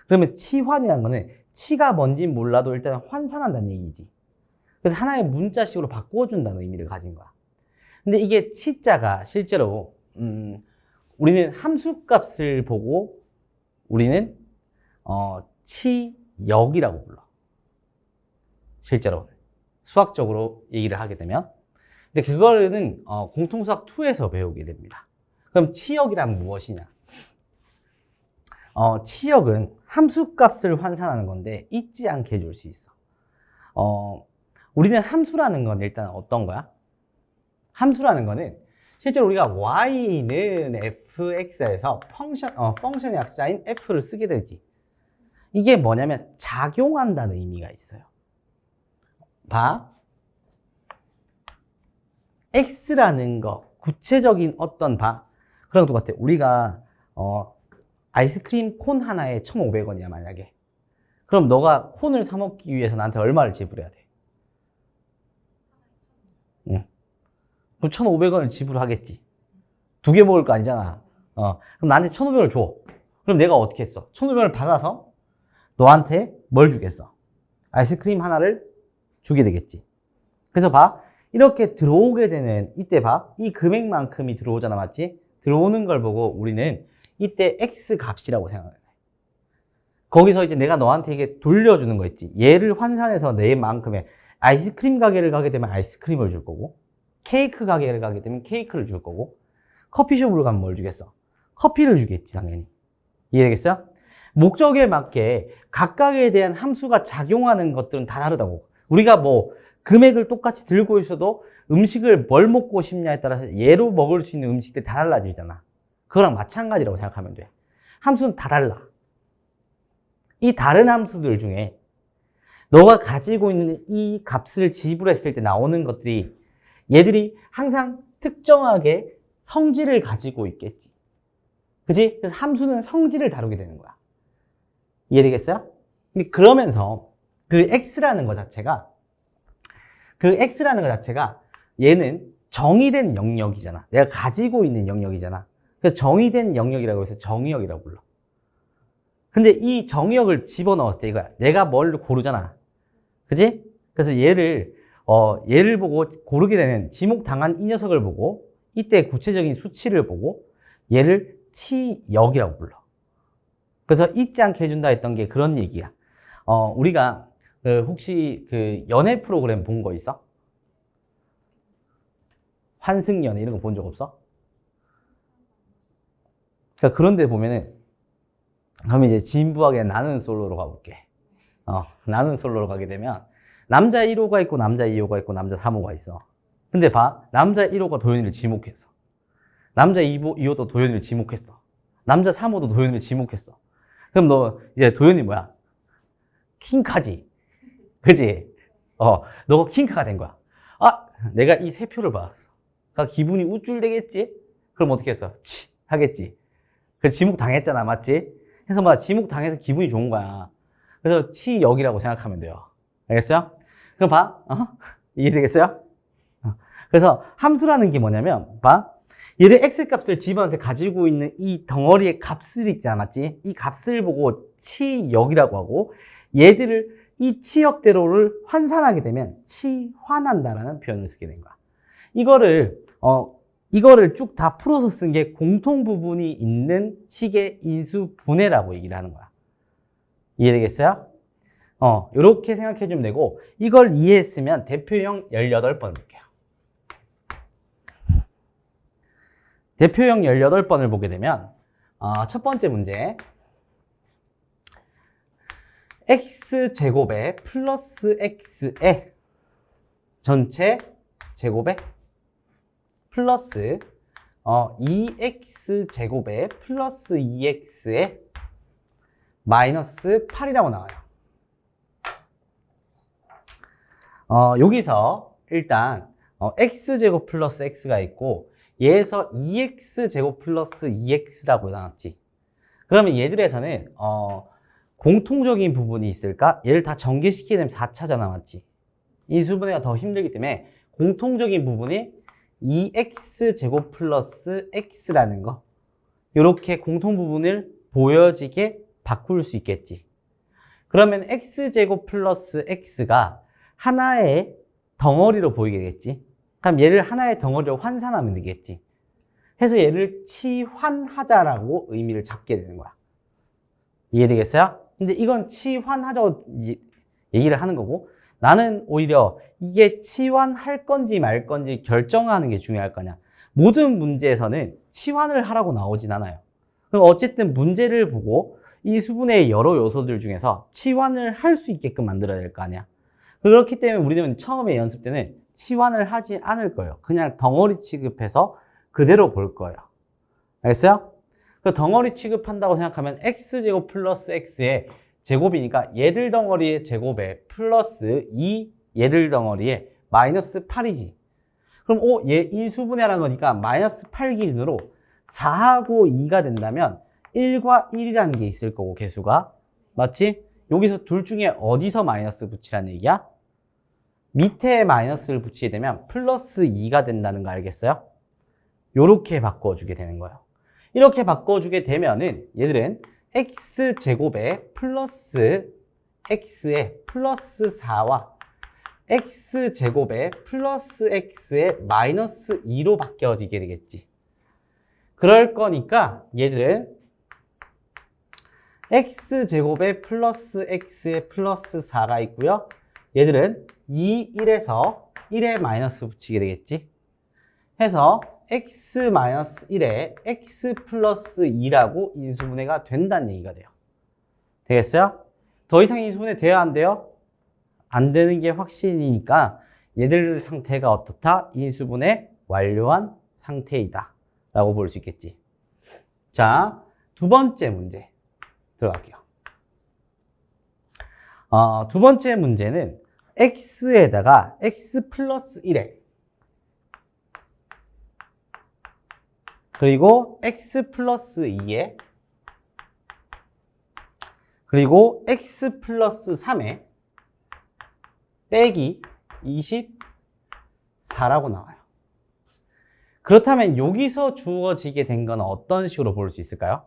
그러면 치환이라는 거는 치가 뭔진 몰라도 일단 환산한다는 얘기지. 그래서 하나의 문자식으로 바꿔준다는 의미를 가진 거야. 근데 이게 치자가 실제로 우리는 함수값을 보고 우리는 치역이라고 불러. 실제로 수학적으로 얘기를 하게 되면. 근데 그거는 공통수학 2에서 배우게 됩니다. 그럼 치역이란 무엇이냐? 치역은 함수값을 환산하는 건데 잊지 않게 해줄 수 있어. 우리는 함수라는 건 일단 어떤 거야? 함수라는 거는 실제로 우리가 y는 fx에서 펑션의 약자인 f를 쓰게 되지. 이게 뭐냐면 작용한다는 의미가 있어요. 봐. x라는 거, 구체적인 어떤 그런 것 같아. 우리가 아이스크림 콘 하나에 1,500원이야 만약에. 그럼 너가 콘을 사 먹기 위해서 나한테 얼마를 지불해야 돼? 응. 그럼 1,500원을 지불하겠지. 2개 먹을 거 아니잖아. 그럼 나한테 1,500원을 줘. 그럼 내가 어떻게 했어? 1,500원을 받아서 너한테 뭘 주겠어? 아이스크림 하나를 주게 되겠지. 그래서 봐. 이렇게 들어오게 되는 이때 봐. 이 금액만큼이 들어오잖아. 맞지? 들어오는 걸 보고 우리는 이때 X 값이라고 생각해. 거기서 이제 내가 너한테 이게 돌려주는 거 있지. 얘를 환산해서 내만큼의 아이스크림 가게를 가게 되면 아이스크림을 줄 거고, 케이크 가게를 가게 되면 케이크를 줄 거고, 커피숍으로 가면 뭘 주겠어? 커피를 주겠지, 당연히. 이해되겠어요? 목적에 맞게 각각에 대한 함수가 작용하는 것들은 다 다르다고. 우리가 뭐 금액을 똑같이 들고 있어도 음식을 뭘 먹고 싶냐에 따라서 얘로 먹을 수 있는 음식들이 다 달라지잖아. 그거랑 마찬가지라고 생각하면 돼. 함수는 다 달라. 이 다른 함수들 중에 너가 가지고 있는 이 값을 지불했을 때 나오는 것들이 얘들이 항상 특정하게 성질을 가지고 있겠지. 그치? 그래서 함수는 성질을 다루게 되는 거야. 이해되겠어요? 근데 그러면서 그 x라는 것 자체가 얘는 정의된 영역이잖아. 내가 가지고 있는 영역이잖아. 그래서 정의된 영역이라고 해서 정의역이라고 불러. 근데 이 정의역을 집어넣었을 때 이거야. 내가 뭘 고르잖아. 그지? 그래서 얘를 보고 고르게 되는 지목당한 이 녀석을 보고 이때 구체적인 수치를 보고 얘를 치역이라고 불러. 그래서 잊지 않게 해준다 했던 게 그런 얘기야. 우리가 혹시 그 연애 프로그램 본 거 있어? 환승연애 이런 거 본 적 없어? 그러니까 그런 데 보면은 그럼 이제 진부하게 나는 솔로로 가볼게. 나는 솔로로 가게 되면 남자 1호가 있고 남자 2호가 있고 남자 3호가 있어. 근데 봐. 남자 1호가 도현이를 지목했어. 남자 2호도 도현이를 지목했어. 남자 3호도 도현이를 지목했어. 그럼 너 이제 도현이 뭐야? 킹카지. 그지? 너가 킹카가 된 거야. 내가 이 세 표를 받았어. 그러니까 기분이 우쭐대겠지? 그럼 어떻게 했어? 하겠지. 그래서 지목 당했잖아. 맞지? 그래서 막 지목 당해서 기분이 좋은 거야. 그래서 치역이라고 생각하면 돼요. 알겠어요? 그럼 봐. 이해되겠어요? 그래서 함수라는 게 뭐냐면 봐. 얘를 x값을 집어넣어서 가지고 있는 이 덩어리의 값을 있잖아. 맞지? 이 값을 보고 치역이라고 하고 얘들을 이 치역대로를 환산하게 되면 치환한다라는 표현을 쓰게 된 거야. 이거를 쭉 다 풀어서 쓴 게 공통 부분이 있는 식의 인수분해라고 얘기를 하는 거야. 이해되겠어요? 이렇게 생각해 주면 되고 이걸 이해했으면 대표형 18번 볼게요. 대표형 18번을 보게 되면 첫 번째 문제 x제곱에 플러스 x에 전체 제곱에 플러스 2x제곱에 플러스 2x에 마이너스 8이라고 나와요. 여기서 일단 x제곱 플러스 x가 있고 얘에서 2x제곱 플러스 2x라고 나왔지. 그러면 얘들에서는 공통적인 부분이 있을까? 얘를 다 전개시키게 되면 4차잖아. 맞지? 인수분해가 더 힘들기 때문에 공통적인 부분이 2x제곱 플러스 x라는 거. 이렇게 공통 부분을 보여지게 바꿀 수 있겠지. 그러면 x제곱 플러스 x가 하나의 덩어리로 보이게 되겠지. 그럼 얘를 하나의 덩어리로 환산하면 되겠지. 해서 얘를 치환하자라고 의미를 잡게 되는 거야. 이해되겠어요? 근데 이건 치환하자고 얘기를 하는 거고 나는 오히려 이게 치환할 건지 말 건지 결정하는 게 중요할 거냐. 모든 문제에서는 치환을 하라고 나오진 않아요. 그럼 어쨌든 문제를 보고 이 수분의 여러 요소들 중에서 치환을 할 수 있게끔 만들어야 될 거 아니야. 그렇기 때문에 우리는 처음에 연습 때는 치환을 하지 않을 거예요. 그냥 덩어리 취급해서 그대로 볼 거예요. 알겠어요? 그 덩어리 취급한다고 생각하면 x제곱 플러스 x의 제곱이니까 얘들 덩어리의 제곱에 플러스 2 얘들 덩어리에 마이너스 8이지. 그럼 얘 인수분해라는 거니까 마이너스 8 기준으로 4하고 2가 된다면 1과 1이라는 게 있을 거고 개수가. 맞지? 여기서 둘 중에 어디서 마이너스 붙이라는 얘기야? 밑에 마이너스를 붙이게 되면 플러스 2가 된다는 거 알겠어요? 요렇게 바꿔주게 되는 거예요. 이렇게 바꿔주게 되면은 얘들은 x제곱에 플러스 x에 플러스 4와 x제곱에 플러스 x에 마이너스 2로 바뀌어지게 되겠지. 그럴 거니까 얘들은 x제곱에 플러스 x에 플러스 4가 있고요. 얘들은 2, 1에서 1에 마이너스 붙이게 되겠지. 해서 x-1에 x 플러스 2라고 인수분해가 된다는 얘기가 돼요. 되겠어요? 더 이상 인수분해 돼요, 안 돼요? 안 되는 게 확신이니까 얘들 상태가 어떻다? 인수분해 완료한 상태이다 라고 볼 수 있겠지. 자, 두 번째 문제 들어갈게요. 두 번째 문제는 x에다가 x 플러스 1에 그리고 x 플러스 2에 그리고 x 플러스 3에 빼기 24라고 나와요. 그렇다면 여기서 주어지게 된 건 어떤 식으로 볼 수 있을까요?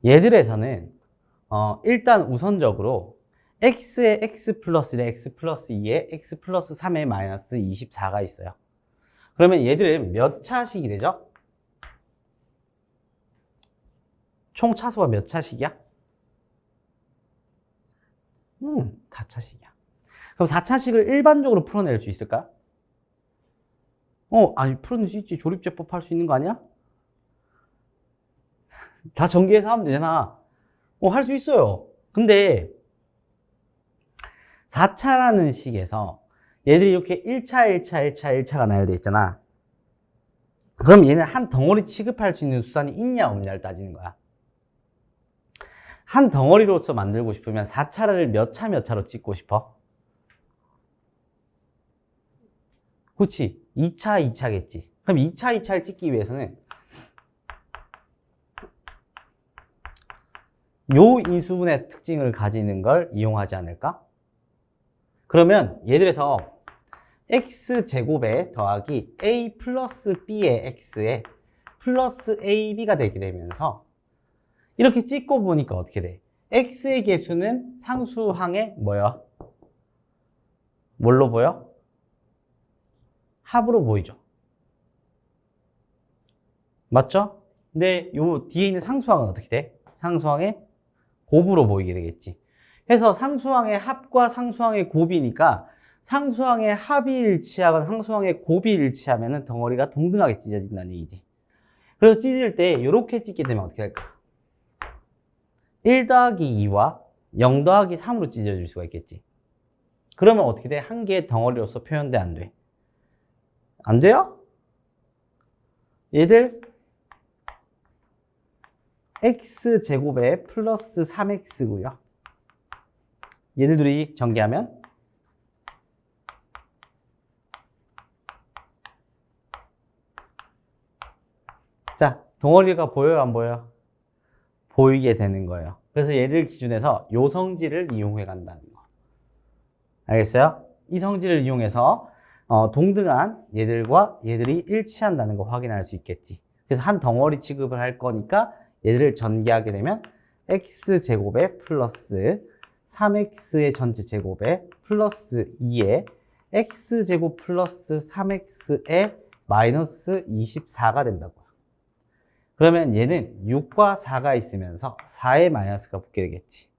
얘들에서는 일단 우선적으로 x에 x 플러스 1에 x 플러스 2에 x 플러스 3에 마이너스 24가 있어요. 그러면 얘들은 몇 차식이 되죠? 총 차수가 몇 차식이야? 4차식이야. 그럼 4차식을 일반적으로 풀어낼 수 있을까? 아니, 풀어낼 수 있지. 조립제법 할 수 있는 거 아니야? 다 전개해서 하면 되잖아. 할 수 있어요. 근데 4차라는 식에서 얘들이 이렇게 1차, 1차, 1차, 1차가 나열되어 있잖아. 그럼 얘는 한 덩어리 취급할 수 있는 수단이 있냐 없냐를 따지는 거야. 한 덩어리로서 만들고 싶으면 4차를 몇 차 몇 차로 찍고 싶어? 그렇지. 2차, 2차겠지. 그럼 2차, 2차를 찍기 위해서는 요 인수분해 특징을 가지는 걸 이용하지 않을까? 그러면 예를 들어서 x제곱에 더하기 a 플러스 b의 x에 플러스 ab가 되게 되면서 이렇게 찍고 보니까 어떻게 돼? x의 개수는 상수항의 뭐야? 뭘로 보여? 합으로 보이죠? 맞죠? 근데 요 뒤에 있는 상수항은 어떻게 돼? 상수항의 곱으로 보이게 되겠지. 그래서 상수항의 합과 상수항의 곱이니까 상수항의 합이 일치하거나 상수항의 곱이 일치하면 덩어리가 동등하게 찢어진다는 얘기지. 그래서 찢을 때 이렇게 찢게 되면 어떻게 할까? 1 더하기 2와 0 더하기 3으로 찢어질 수가 있겠지. 그러면 어떻게 돼? 한 개의 덩어리로서 표현돼, 안 돼? 안 돼요? 얘들 x제곱에 플러스 3x고요. 얘들 둘이 전개하면 자, 덩어리가 보여요, 안 보여요? 보이게 되는 거예요. 그래서 얘들 기준에서 요 성질을 이용해 간다는 거. 알겠어요? 이 성질을 이용해서 동등한 얘들과 얘들이 일치한다는 거 확인할 수 있겠지. 그래서 한 덩어리 취급을 할 거니까 얘들을 전개하게 되면 x제곱에 플러스 3x의 전체 제곱에 플러스 2에 x제곱 플러스 3x에 마이너스 24가 된다고요. 그러면 얘는 6과 4가 있으면서 4의 마이너스가 붙게 되겠지.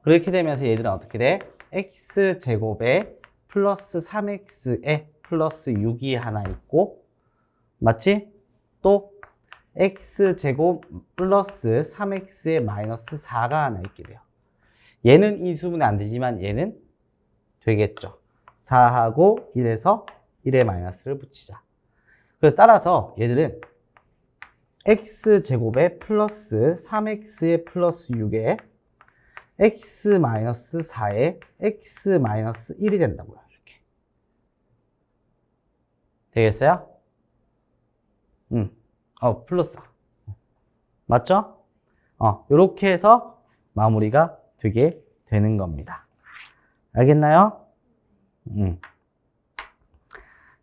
그렇게 되면서 얘들은 어떻게 돼? x제곱에 플러스 3x에 플러스 6이 하나 있고, 맞지? 또 x제곱 플러스 3x에 마이너스 4가 하나 있게 돼요. 얘는 인수분해 안 되지만 얘는 되겠죠. 4하고 1에서 1의 마이너스를 붙이자. 그래서 따라서 얘들은 x제곱에 플러스 3x에 플러스 6에 x 마이너스 4에 x 마이너스 1이 된다고요. 이렇게. 되겠어요? 플러스. 맞죠? 이렇게 해서 마무리가 되게 되는 겁니다. 알겠나요?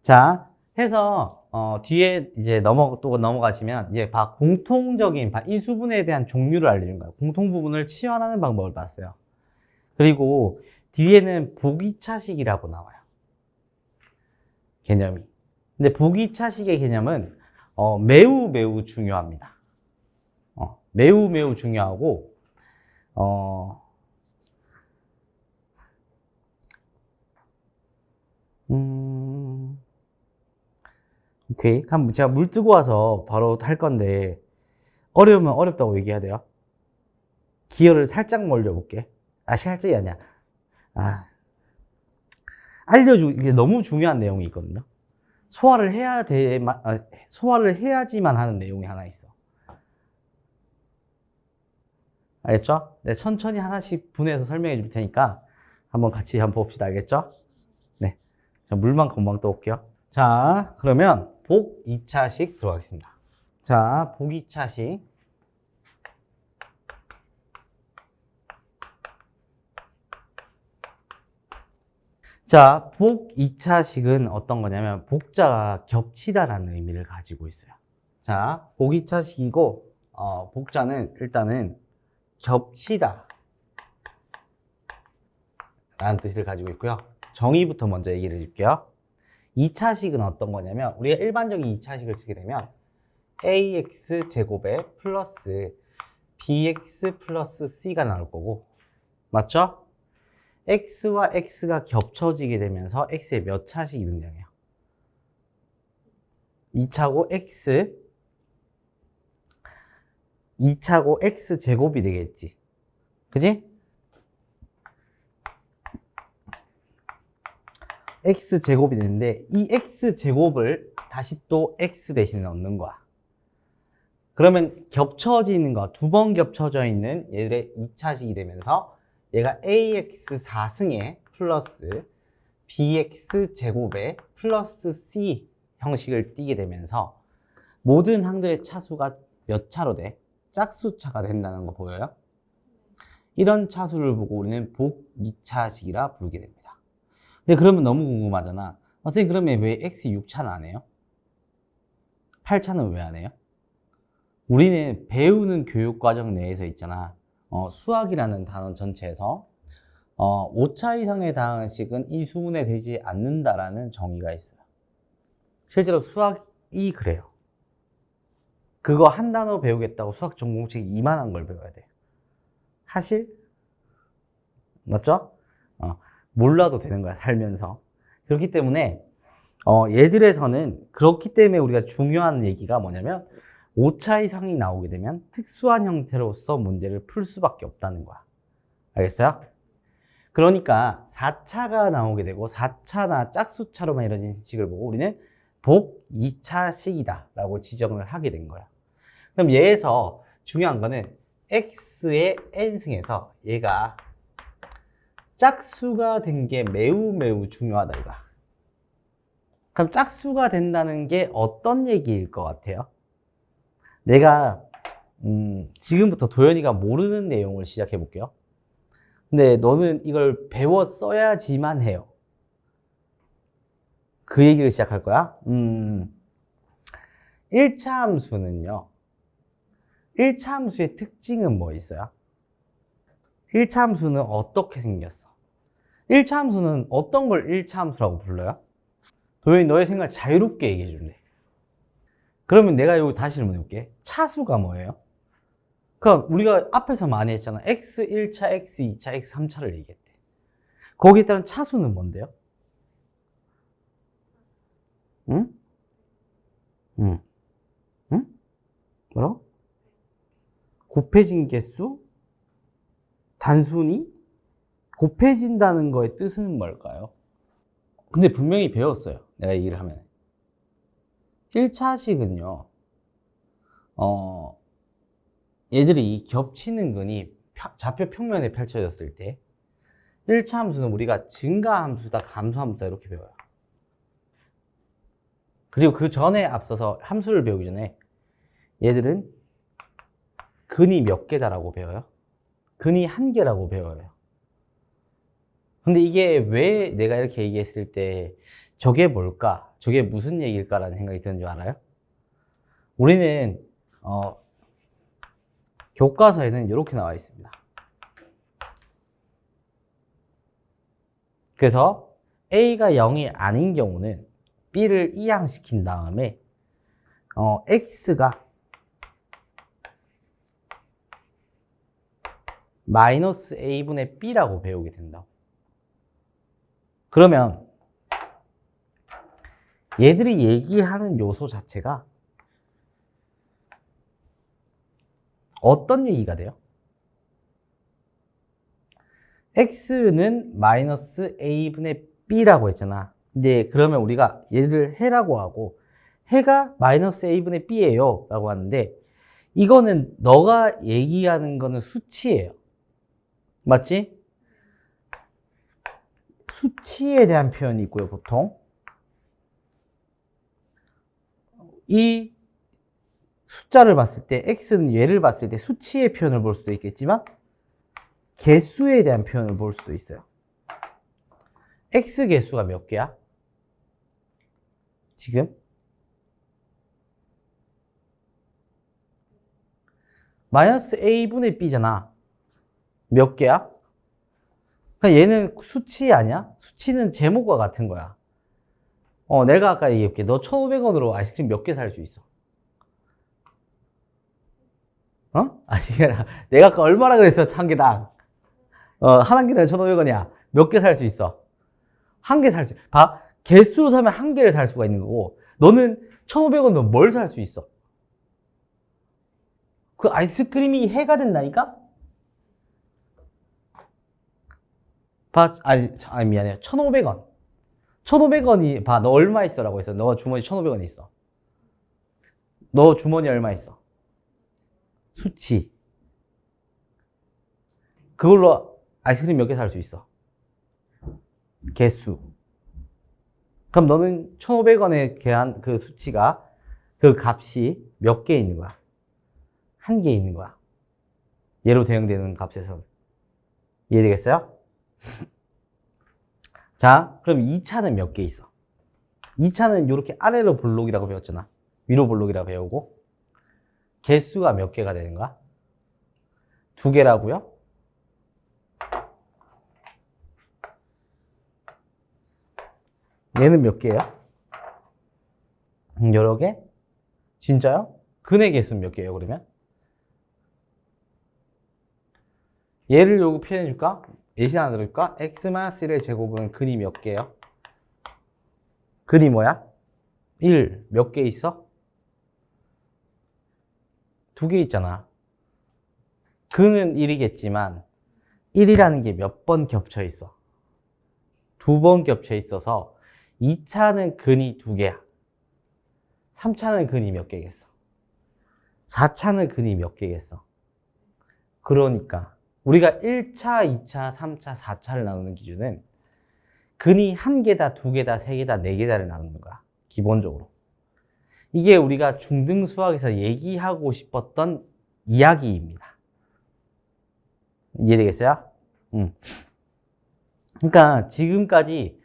자, 해서 뒤에 이제 또 넘어가시면 이제 공통적인 인수분해에 대한 종류를 알려준 거예요. 공통 부분을 치환하는 방법을 봤어요. 그리고 뒤에는 보기차식이라고 나와요. 개념이. 근데 보기차식의 개념은 매우 중요합니다. 매우 중요하고 오케이. 그럼 제가 물 뜨고 와서 바로 할 건데, 어려우면 어렵다고 얘기해야 돼요. 기어를 살짝 몰려볼게. 살짝이 아니야. 이게 너무 중요한 내용이 있거든요. 소화를 해야지만 하는 내용이 하나 있어. 알겠죠? 네, 천천히 하나씩 분해해서 설명해 줄 테니까 한번 같이 한번 봅시다. 알겠죠? 네. 자, 물만 금방 떠올게요. 자, 그러면 복 2차식 들어가겠습니다. 자, 복 2차식. 자, 복 2차식은 어떤 거냐면 복자가 겹치다라는 의미를 가지고 있어요. 자, 복 2차식이고 복자는 일단은 겹치다 라는 뜻을 가지고 있고요. 정의부터 먼저 얘기를 해줄게요. 2차식은 어떤 거냐면 우리가 일반적인 2차식을 쓰게 되면 ax제곱에 플러스 bx 플러스 c가 나올 거고, 맞죠? x와 x가 겹쳐지게 되면서 x의 몇 차식이 등장해요? 2차고 x제곱이 되겠지. 그지? x제곱이 되는데 이 x제곱을 다시 또 x 대신에 넣는 거야. 그러면 겹쳐지는 거, 두 번 겹쳐져 있는 얘들의 2차식이 되면서 얘가 ax4승에 플러스 bx제곱에 플러스 c 형식을 띠게 되면서 모든 항들의 차수가 몇 차로 돼? 짝수차가 된다는 거 보여요? 이런 차수를 보고 우리는 복 2차식이라 부르게 됩니다. 근데 그러면 너무 궁금하잖아. 선생님, 그러면 왜 x 6차는 안 해요? 8차는 왜 안 해요? 우리는 배우는 교육과정 내에서 있잖아. 수학이라는 단원 전체에서 5차 이상의 다항식은 이 수문에 되지 않는다라는 정의가 있어요. 실제로 수학이 그래요. 그거 한 단어 배우겠다고 수학 전공책 이만한 걸 배워야 돼. 하실? 맞죠? 몰라도 되는 거야, 살면서. 그렇기 때문에 얘들에서는 그렇기 때문에 우리가 중요한 얘기가 뭐냐면 5차 이상이 나오게 되면 특수한 형태로서 문제를 풀 수밖에 없다는 거야. 알겠어요? 그러니까 4차가 나오게 되고 4차나 짝수차로만 이루어진 식을 보고 우리는 복 2차식이다 라고 지정을 하게 된 거야. 그럼 얘에서 중요한 거는 x의 n승에서 얘가 짝수가 된 게 매우 중요하다 이거야. 그럼 짝수가 된다는 게 어떤 얘기일 것 같아요? 내가 지금부터 도현이가 모르는 내용을 시작해 볼게요. 근데 너는 이걸 배워 써야지만 해요. 그 얘기를 시작할 거야. 1차 함수는요. 1차 함수의 특징은 뭐 있어요? 1차 함수는 어떻게 생겼어? 1차 함수는 어떤 걸 1차 함수라고 불러요? 도현이 너의 생각을 자유롭게 얘기해 줄래. 그러면 내가 여기 다시 질문해 볼게. 차수가 뭐예요? 그러니까 우리가 앞에서 많이 했잖아. x1차, x2차, x3차를 얘기했대. 거기에 따른 차수는 뭔데요? 응? 응? 응? 뭐라고? 곱해진 개수? 단순히? 곱해진다는 거의 뜻은 뭘까요? 근데 분명히 배웠어요. 내가 얘기를 하면. 1차식은요, 얘들이 겹치는 근이 좌표 평면에 펼쳐졌을 때 1차 함수는 우리가 증가 함수다, 감소 함수다 이렇게 배워요. 그리고 그 전에 앞서서 함수를 배우기 전에 얘들은 근이 몇 개다라고 배워요? 근이 한 개라고 배워요. 근데 이게 왜 내가 이렇게 얘기했을 때 저게 뭘까? 저게 무슨 얘기일까라는 생각이 드는 줄 알아요? 우리는 교과서에는 이렇게 나와 있습니다. 그래서 A가 0이 아닌 경우는 B를 이항시킨 다음에 X가 마이너스 A분의 B라고 배우게 된다고. 그러면 얘들이 얘기하는 요소 자체가 어떤 얘기가 돼요? x는 마이너스 a분의 b라고 했잖아. 근데 그러면 우리가 얘를 해라고 하고 해가 마이너스 a분의 b예요 라고 하는데 이거는 너가 얘기하는 거는 수치예요. 맞지? 수치에 대한 표현이 있고요, 보통. 이 숫자를 봤을 때 x는 얘를 봤을 때 수치의 표현을 볼 수도 있겠지만 개수에 대한 표현을 볼 수도 있어요. x 개수가 몇 개야? 지금? 마이너스 a분의 b잖아. 몇 개야? 그러니까 얘는 수치 아니야? 수치는 제목과 같은 거야. 내가 아까 얘기해볼게. 너 1,500원으로 아이스크림 몇 개 살 수 있어? 아니, 내가 아까 얼마나 그랬어, 한 개당. 한 개당 1,500원이야. 몇 개 살 수 있어? 한 개 살 수 있어. 봐. 개수로 사면 한 개를 살 수가 있는 거고, 너는 1,500원으로 뭘 살 수 있어? 그 아이스크림이 해가 된다니까? 봐, 아니, 미안해요. 1,500원. 1,500원이, 봐, 너 얼마 있어? 라고 했어. 너 주머니 1,500원 있어. 너 주머니 얼마 있어? 수치. 그걸로 아이스크림 몇 개 살 수 있어? 개수. 그럼 너는 1,500원에 대한 그 수치가, 그 값이 몇 개 있는 거야? 한 개 있는 거야. 얘로 대응되는 값에서. 이해되겠어요? 자, 그럼 2차는 몇 개 있어? 2차는 이렇게 아래로 볼록이라고 배웠잖아. 위로 볼록이라고 배우고. 개수가 몇 개가 되는 거야? 2개라고요? 얘는 몇 개예요? 여러 개? 진짜요? 근의 개수는 몇 개예요, 그러면? 얘를 요거 표현해줄까? 예시 하나 들을까? x-1의 제곱은 근이 몇 개예요? 근이 뭐야? 1. 몇 개 있어? 2개 있잖아. 근은 1이겠지만 1이라는 게 몇 번 겹쳐 있어? 2번 겹쳐 있어서 2차는 근이 2개야. 3차는 근이 몇 개겠어? 4차는 근이 몇 개겠어? 그러니까 우리가 1차, 2차, 3차, 4차를 나누는 기준은 근이 1개다, 2개다, 3개다, 4개다를 나누는 거야. 기본적으로. 이게 우리가 중등 수학에서 얘기하고 싶었던 이야기입니다. 이해되겠어요? 그러니까 지금까지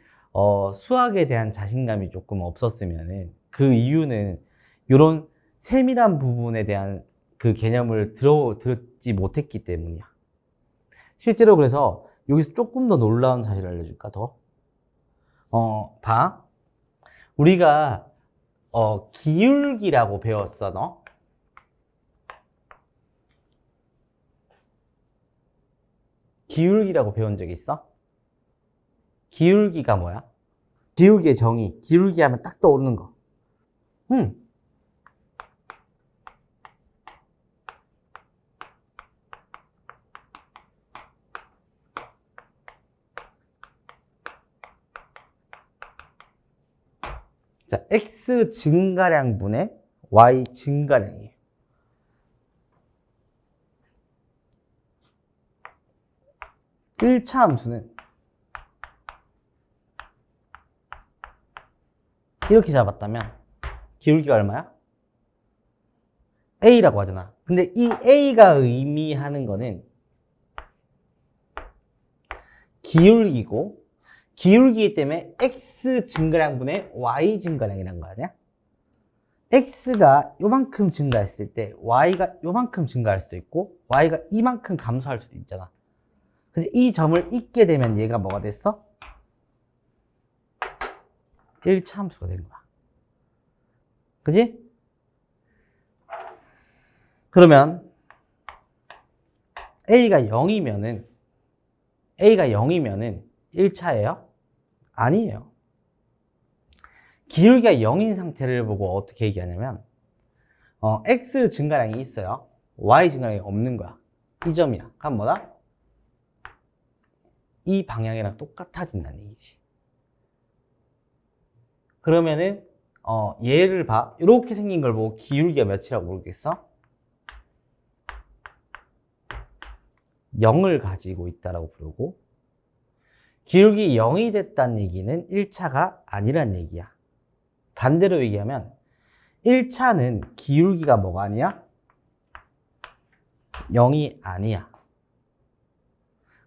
수학에 대한 자신감이 조금 없었으면은 그 이유는 이런 세밀한 부분에 대한 그 개념을 듣지 못했기 때문이야. 실제로 그래서 여기서 조금 더 놀라운 사실을 알려줄까, 더? 봐. 우리가, 기울기라고 배웠어, 너? 기울기라고 배운 적 있어? 기울기가 뭐야? 기울기의 정의. 기울기 하면 딱 떠오르는 거. 자, x 증가량분의 y 증가량이에요. (1차) 함수는 이렇게 잡았다면 기울기가 얼마야? a라고 하잖아. 근데 이 a가 의미하는 거는 기울기고, 기울기이기 때문에 x 증가량분의 y 증가량이란 거 아니야? x가 요만큼 증가했을 때 y가 요만큼 증가할 수도 있고 y가 이만큼 감소할 수도 있잖아. 그래서 이 점을 잊게 되면 얘가 뭐가 됐어? 1차 함수가 되는 거야. 그지? 그러면 a가 0이면은 1차예요? 아니에요. 기울기가 0인 상태를 보고 어떻게 얘기하냐면 x 증가량이 있어요. y 증가량이 없는 거야. 이 점이야. 그럼 뭐다? 이 방향이랑 똑같아진다는 얘기지. 그러면은 얘를 봐. 이렇게 생긴 걸 보고 기울기가 몇이라고 모르겠어? 0을 가지고 있다라고 부르고, 기울기 0이 됐다는 얘기는 1차가 아니란 얘기야. 반대로 얘기하면 1차는 기울기가 뭐가 아니야? 0이 아니야.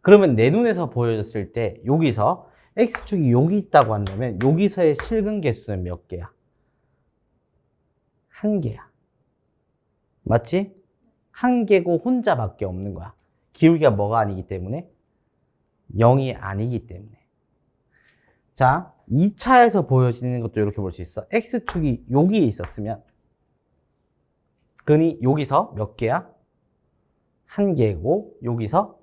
그러면 내 눈에서 보여졌을 때 여기서 x축이 여기 있다고 한다면 여기서의 실근 개수는 몇 개야? 1개야. 맞지? 1개고 혼자밖에 없는 거야. 기울기가 뭐가 아니기 때문에? 0이 아니기 때문에. 자, 2차에서 보여지는 것도 이렇게 볼 수 있어. x축이 여기에 있었으면 근이 여기서 몇 개야? 1개고 여기서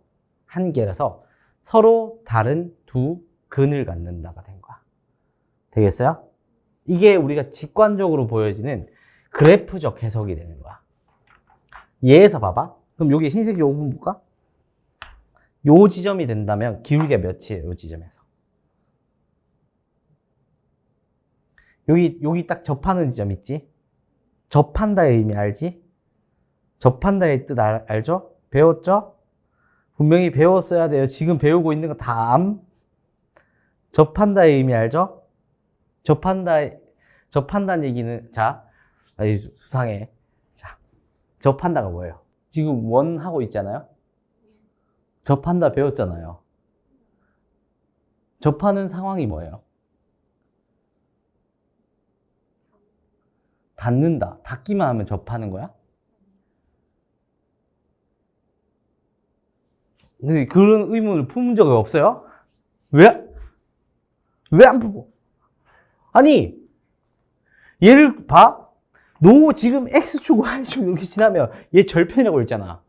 1개라서 서로 다른 두 근을 갖는다가 된 거야. 되겠어요? 이게 우리가 직관적으로 보여지는 그래프적 해석이 되는 거야. 얘에서 봐봐. 그럼 여기 흰색 요 부분 볼까? 요 지점이 된다면 기울기가 몇이에요? 요 지점에서. 여기 딱 접하는 지점 있지? 접한다의 의미 알지? 접한다의 뜻 알죠? 배웠죠? 분명히 배웠어야 돼요. 지금 배우고 있는 거 다 암? 접한다의 의미 알죠? 접한다는 얘기는, 자, 수상해. 자, 접한다가 뭐예요? 지금 원 하고 있잖아요? 접한다 배웠잖아요. 접하는 상황이 뭐예요? 닿는다. 닿기만 하면 접하는 거야? 근데 그런 의문을 품은 적이 없어요? 왜? 왜 안 품어? 아니, 얘를 봐. 너 지금 X축, Y축 이렇게 지나면 얘 절편이라고 읽잖아.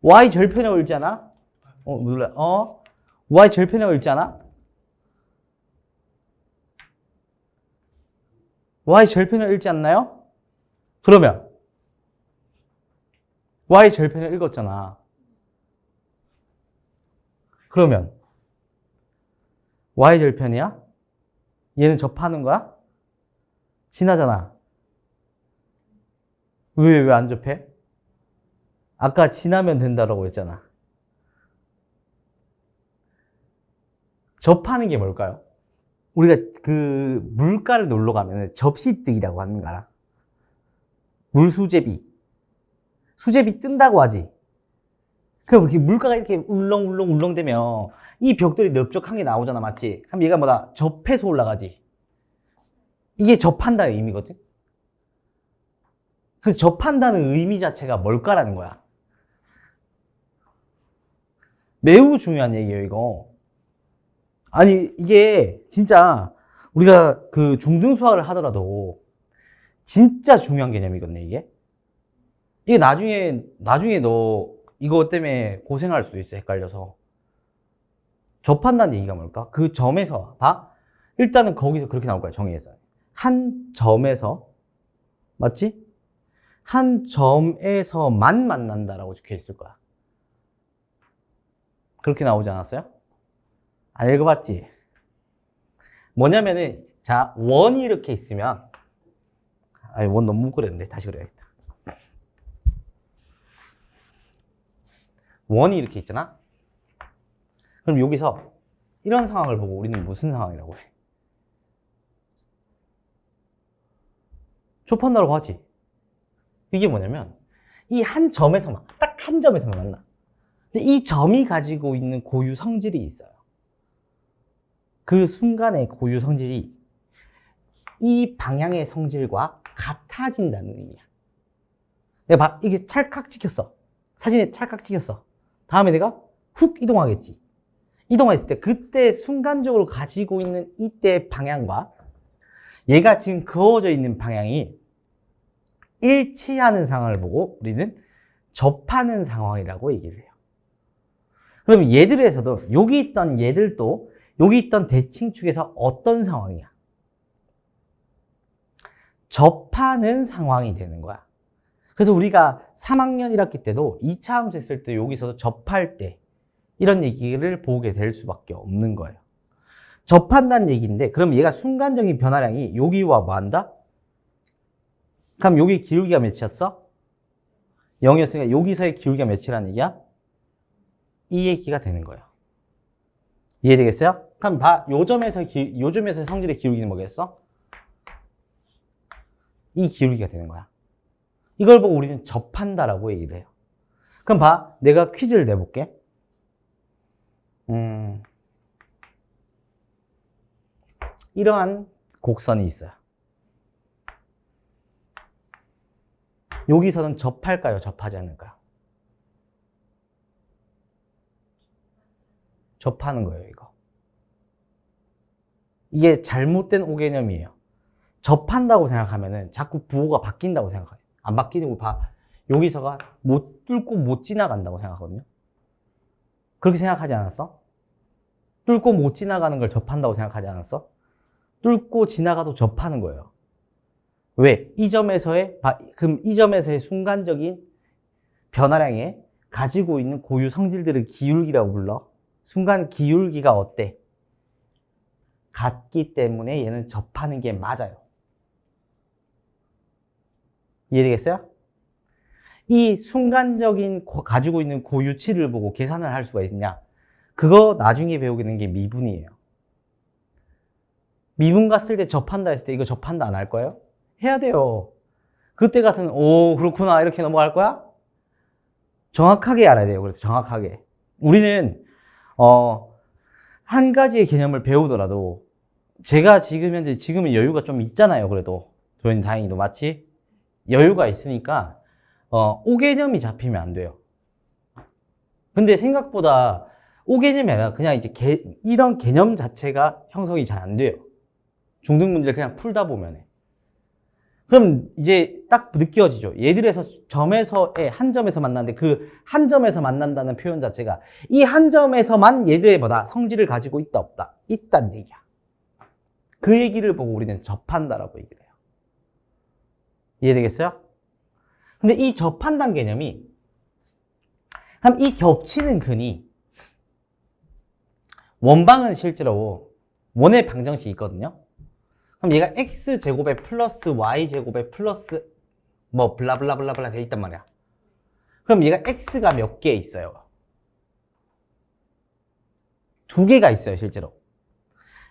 Y 절편이라고 읽잖아? 몰라. Y 절편이라고 읽잖아? Y 절편을 읽지 않나요? 그러면 Y 절편을 읽었잖아. 그러면 Y 절편이야? 얘는 접하는 거야? 지나잖아. 왜 안 접해? 아까 지나면 된다라고 했잖아. 접하는 게 뭘까요? 우리가 그 물가를 놀러 가면 접시뜨기라고 하는 거 알아? 물수제비. 수제비 뜬다고 하지. 그럼 물가가 이렇게 울렁울렁 되면 이 벽돌이 넓적한 게 나오잖아, 맞지? 그럼 얘가 뭐다? 접해서 올라가지. 이게 접한다는 의미거든? 그 접한다는 의미 자체가 뭘까라는 거야. 매우 중요한 얘기예요, 이거. 아니, 이게 진짜 우리가 그 중등 수학을 하더라도 진짜 중요한 개념이거든요, 이게. 이게 나중에 너 이거 때문에 고생할 수도 있어, 헷갈려서. 접한다는 얘기가 뭘까? 그 점에서, 봐? 일단은 거기서 그렇게 나올 거야, 정의에서. 한 점에서, 맞지? 한 점에서만 만난다라고 적혀 있을 거야. 그렇게 나오지 않았어요? 안 읽어봤지? 뭐냐면은, 자, 원이 이렇게 있으면, 원 너무 그랬는데, 다시 그려야겠다. 원이 이렇게 있잖아? 그럼 여기서 이런 상황을 보고 우리는 무슨 상황이라고 해? 접한다라고 하지. 이게 뭐냐면, 이 한 점에서만, 딱 한 점에서만 만나. 근데 이 점이 가지고 있는 고유 성질이 있어요. 그 순간의 고유 성질이 이 방향의 성질과 같아진다는 의미야. 내가 봐, 이게 찰칵 찍혔어. 사진에 찰칵 찍혔어. 다음에 내가 훅 이동하겠지. 이동했을 때 그때 순간적으로 가지고 있는 이때의 방향과 얘가 지금 그어져 있는 방향이 일치하는 상황을 보고 우리는 접하는 상황이라고 얘기를 해요. 그럼 얘들에서도 여기 있던 얘들도 여기 있던 대칭축에서 어떤 상황이야? 접하는 상황이 되는 거야. 그래서 우리가 3학년 1학기 때도 2차 함수 했을 때 여기서 접할 때 이런 얘기를 보게 될 수밖에 없는 거예요. 접한다는 얘기인데 그럼 얘가 순간적인 변화량이 여기와 뭐 한다? 그럼 여기 기울기가 몇이었어? 0이었으니까 여기서의 기울기가 몇이라는 얘기야? 이 얘기가 되는 거예요. 이해되겠어요? 그럼 봐. 요점에서 성질의 기울기는 뭐겠어? 이 기울기가 되는 거야. 이걸 보고 우리는 접한다라고 얘기를 해요. 그럼 봐. 내가 퀴즈를 내볼게. 이러한 곡선이 있어요. 여기서는 접할까요? 접하지 않을까요? 접하는 거예요, 이거. 이게 잘못된 오개념이에요. 접한다고 생각하면은 자꾸 부호가 바뀐다고 생각해요. 안 바뀌고 여기서가 못 뚫고 못 지나간다고 생각하거든요. 그렇게 생각하지 않았어? 뚫고 못 지나가는 걸 접한다고 생각하지 않았어? 뚫고 지나가도 접하는 거예요. 왜? 이 점에서의 순간적인 변화량에 가지고 있는 고유 성질들을 기울기라고 불러. 순간 기울기가 어때? 같기 때문에 얘는 접하는 게 맞아요. 이해되겠어요? 이 순간적인 가지고 있는 고유치를 보고 계산을 할 수가 있냐? 그거 나중에 배우게 되는 게 미분이에요. 미분 갔을 때 접한다 했을 때 이거 접한다 안 할 거예요? 해야 돼요. 그때 같은 오 그렇구나 이렇게 넘어갈 거야? 정확하게 알아야 돼요. 그래서 정확하게 우리는 한 가지의 개념을 배우더라도 제가 지금은 여유가 좀 있잖아요. 그래도 도현이 다행히도 맞지? 여유가 있으니까 오개념이 잡히면 안 돼요. 근데 생각보다 오개념이 아니라 그냥 이제 이런 개념 자체가 형성이 잘 안 돼요. 중등 문제를 그냥 풀다 보면. 그럼 이제 딱 느껴지죠. 얘들에서 한 점에서 만났는데 그 한 점에서 만난다는 표현 자체가 이 한 점에서만 얘들의 성질을 가지고 있다 없다? 있다는 얘기야. 그 얘기를 보고 우리는 접한다라고 얘기를 해요. 이해되겠어요? 근데 이 접한다는 개념이 그럼 이 겹치는 근이 원방은 실제로 원의 방정식이 있거든요. 그럼 얘가 x제곱에 플러스 y제곱에 플러스 뭐 블라블라블라블라 돼 있단 말이야. 그럼 얘가 x가 몇 개 있어요? 두 개가 있어요, 실제로.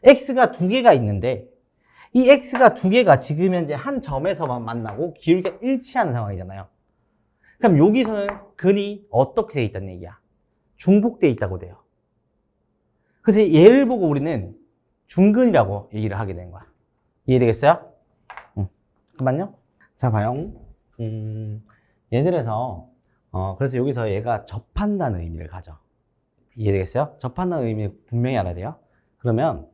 x가 두 개가 있는데 이 x가 두 개가 지금 현재 한 점에서만 만나고 기울기가 일치하는 상황이잖아요. 그럼 여기서는 근이 어떻게 돼 있다는 얘기야? 중복돼 있다고 돼요. 그래서 얘를 보고 우리는 중근이라고 얘기를 하게 된 거야. 이해되겠어요? 잠깐만요. 자, 봐요. 얘들에서 그래서 여기서 얘가 접한다는 의미를 가져. 이해되겠어요? 접한다는 의미를 분명히 알아야 돼요. 그러면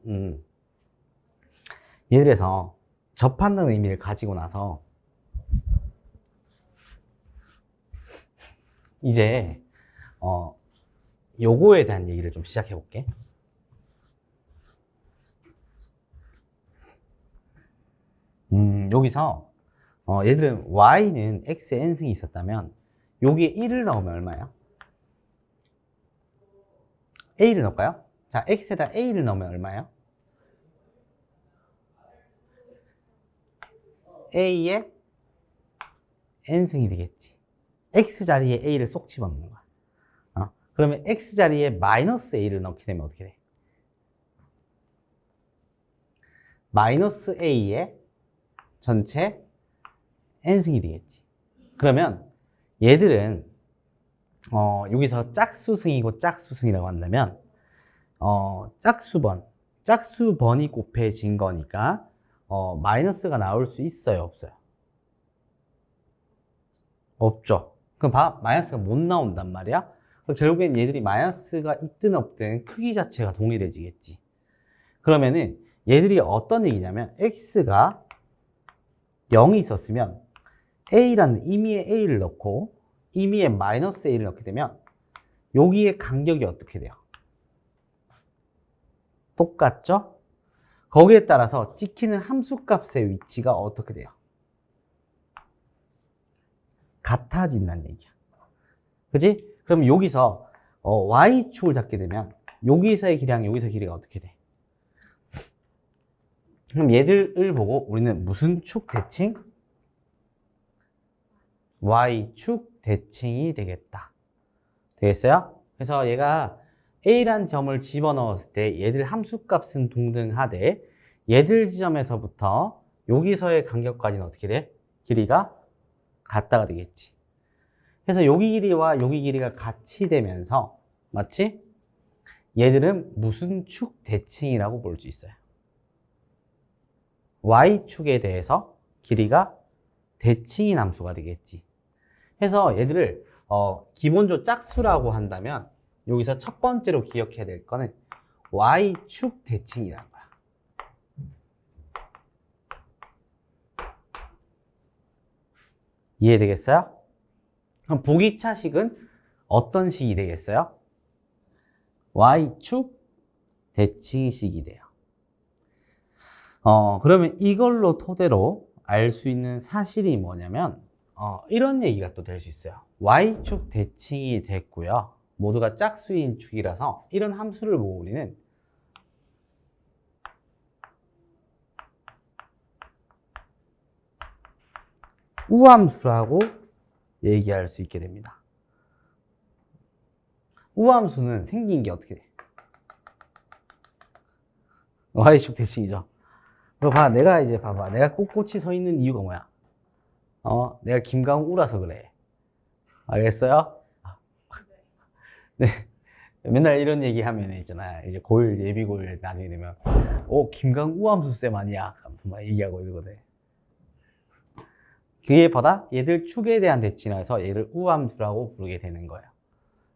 얘들에서 접한다는 의미를 가지고 나서 이제 요거에 대한 얘기를 좀 시작해 볼게. 여기서 얘들은 y는 x의 n승이 있었다면 여기에 1을 넣으면 얼마야? a를 넣을까요? 자, x에다 a를 넣으면 얼마야? a의 n승이 되겠지. x 자리에 a를 쏙 집어넣는 거야. 그러면 x 자리에 마이너스 a를 넣게 되면 어떻게 돼? 마이너스 a의 전체 n승이 되겠지. 그러면 얘들은 여기서 짝수승이고 짝수승이라고 한다면 짝수번이 곱해진 거니까 마이너스가 나올 수 있어요, 없어요? 없죠. 그럼 마이너스가 못 나온단 말이야. 결국엔 얘들이 마이너스가 있든 없든 크기 자체가 동일해지겠지. 그러면은 얘들이 어떤 얘기냐면 x가 0이 있었으면 a라는 임의의 a를 넣고 임의의 마이너스 a를 넣게 되면 여기의 간격이 어떻게 돼요? 똑같죠? 거기에 따라서 찍히는 함수값의 위치가 어떻게 돼요? 같아진다는 얘기야. 그지? 그럼 여기서 y축을 잡게 되면 여기서의 길이랑 여기서의 길이가 어떻게 돼? 그럼 얘들을 보고 우리는 무슨 축 대칭? y축 대칭이 되겠다. 되겠어요? 그래서 얘가 A란 점을 집어넣었을 때 얘들 함수값은 동등하되 얘들 지점에서부터 여기서의 간격까지는 어떻게 돼? 길이가 같다가 되겠지. 그래서 여기 길이와 여기 길이가 같이 되면서 맞지? 얘들은 무슨 축 대칭이라고 볼 수 있어요. y축에 대해서 길이가 대칭인 함수가 되겠지. 그래서 얘들을 기본적으로 짝수라고 한다면 여기서 첫 번째로 기억해야 될 거는 y축 대칭이라는 거야. 이해되겠어요? 그럼 보기 차식은 어떤 식이 되겠어요? y축 대칭식이 돼요. 그러면 이걸로 토대로 알 수 있는 사실이 뭐냐면 이런 얘기가 또 될 수 있어요. y축 대칭이 됐고요. 모두가 짝수인 축이라서 이런 함수를 보고 우리는 우함수라고 얘기할 수 있게 됩니다. 우함수는 생긴 게 어떻게 돼? y축 대칭이죠. 봐, 내가 꼿꼿이 서 있는 이유가 뭐야? 내가 김강우라서 그래. 알겠어요? 네. 맨날 이런 얘기 하면 있잖아. 이제 고1, 예비고1 나중에 되면, 김강우 함수쌤 아니야? 막 얘기하고 이러거든. 그에 보다 얘들 축에 대한 대칭이라서 얘를 우함수라고 부르게 되는 거예요.